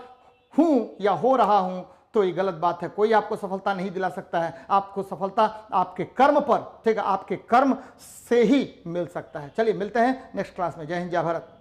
S1: हूं या हो रहा हूं तो ये गलत बात है। कोई आपको सफलता नहीं दिला सकता है। आपको सफलता आपके कर्म पर ठीक है, आपके कर्म से ही मिल सकता है। चलिए मिलते हैं नेक्स्ट क्लास में। जय हिंद, जय भारत।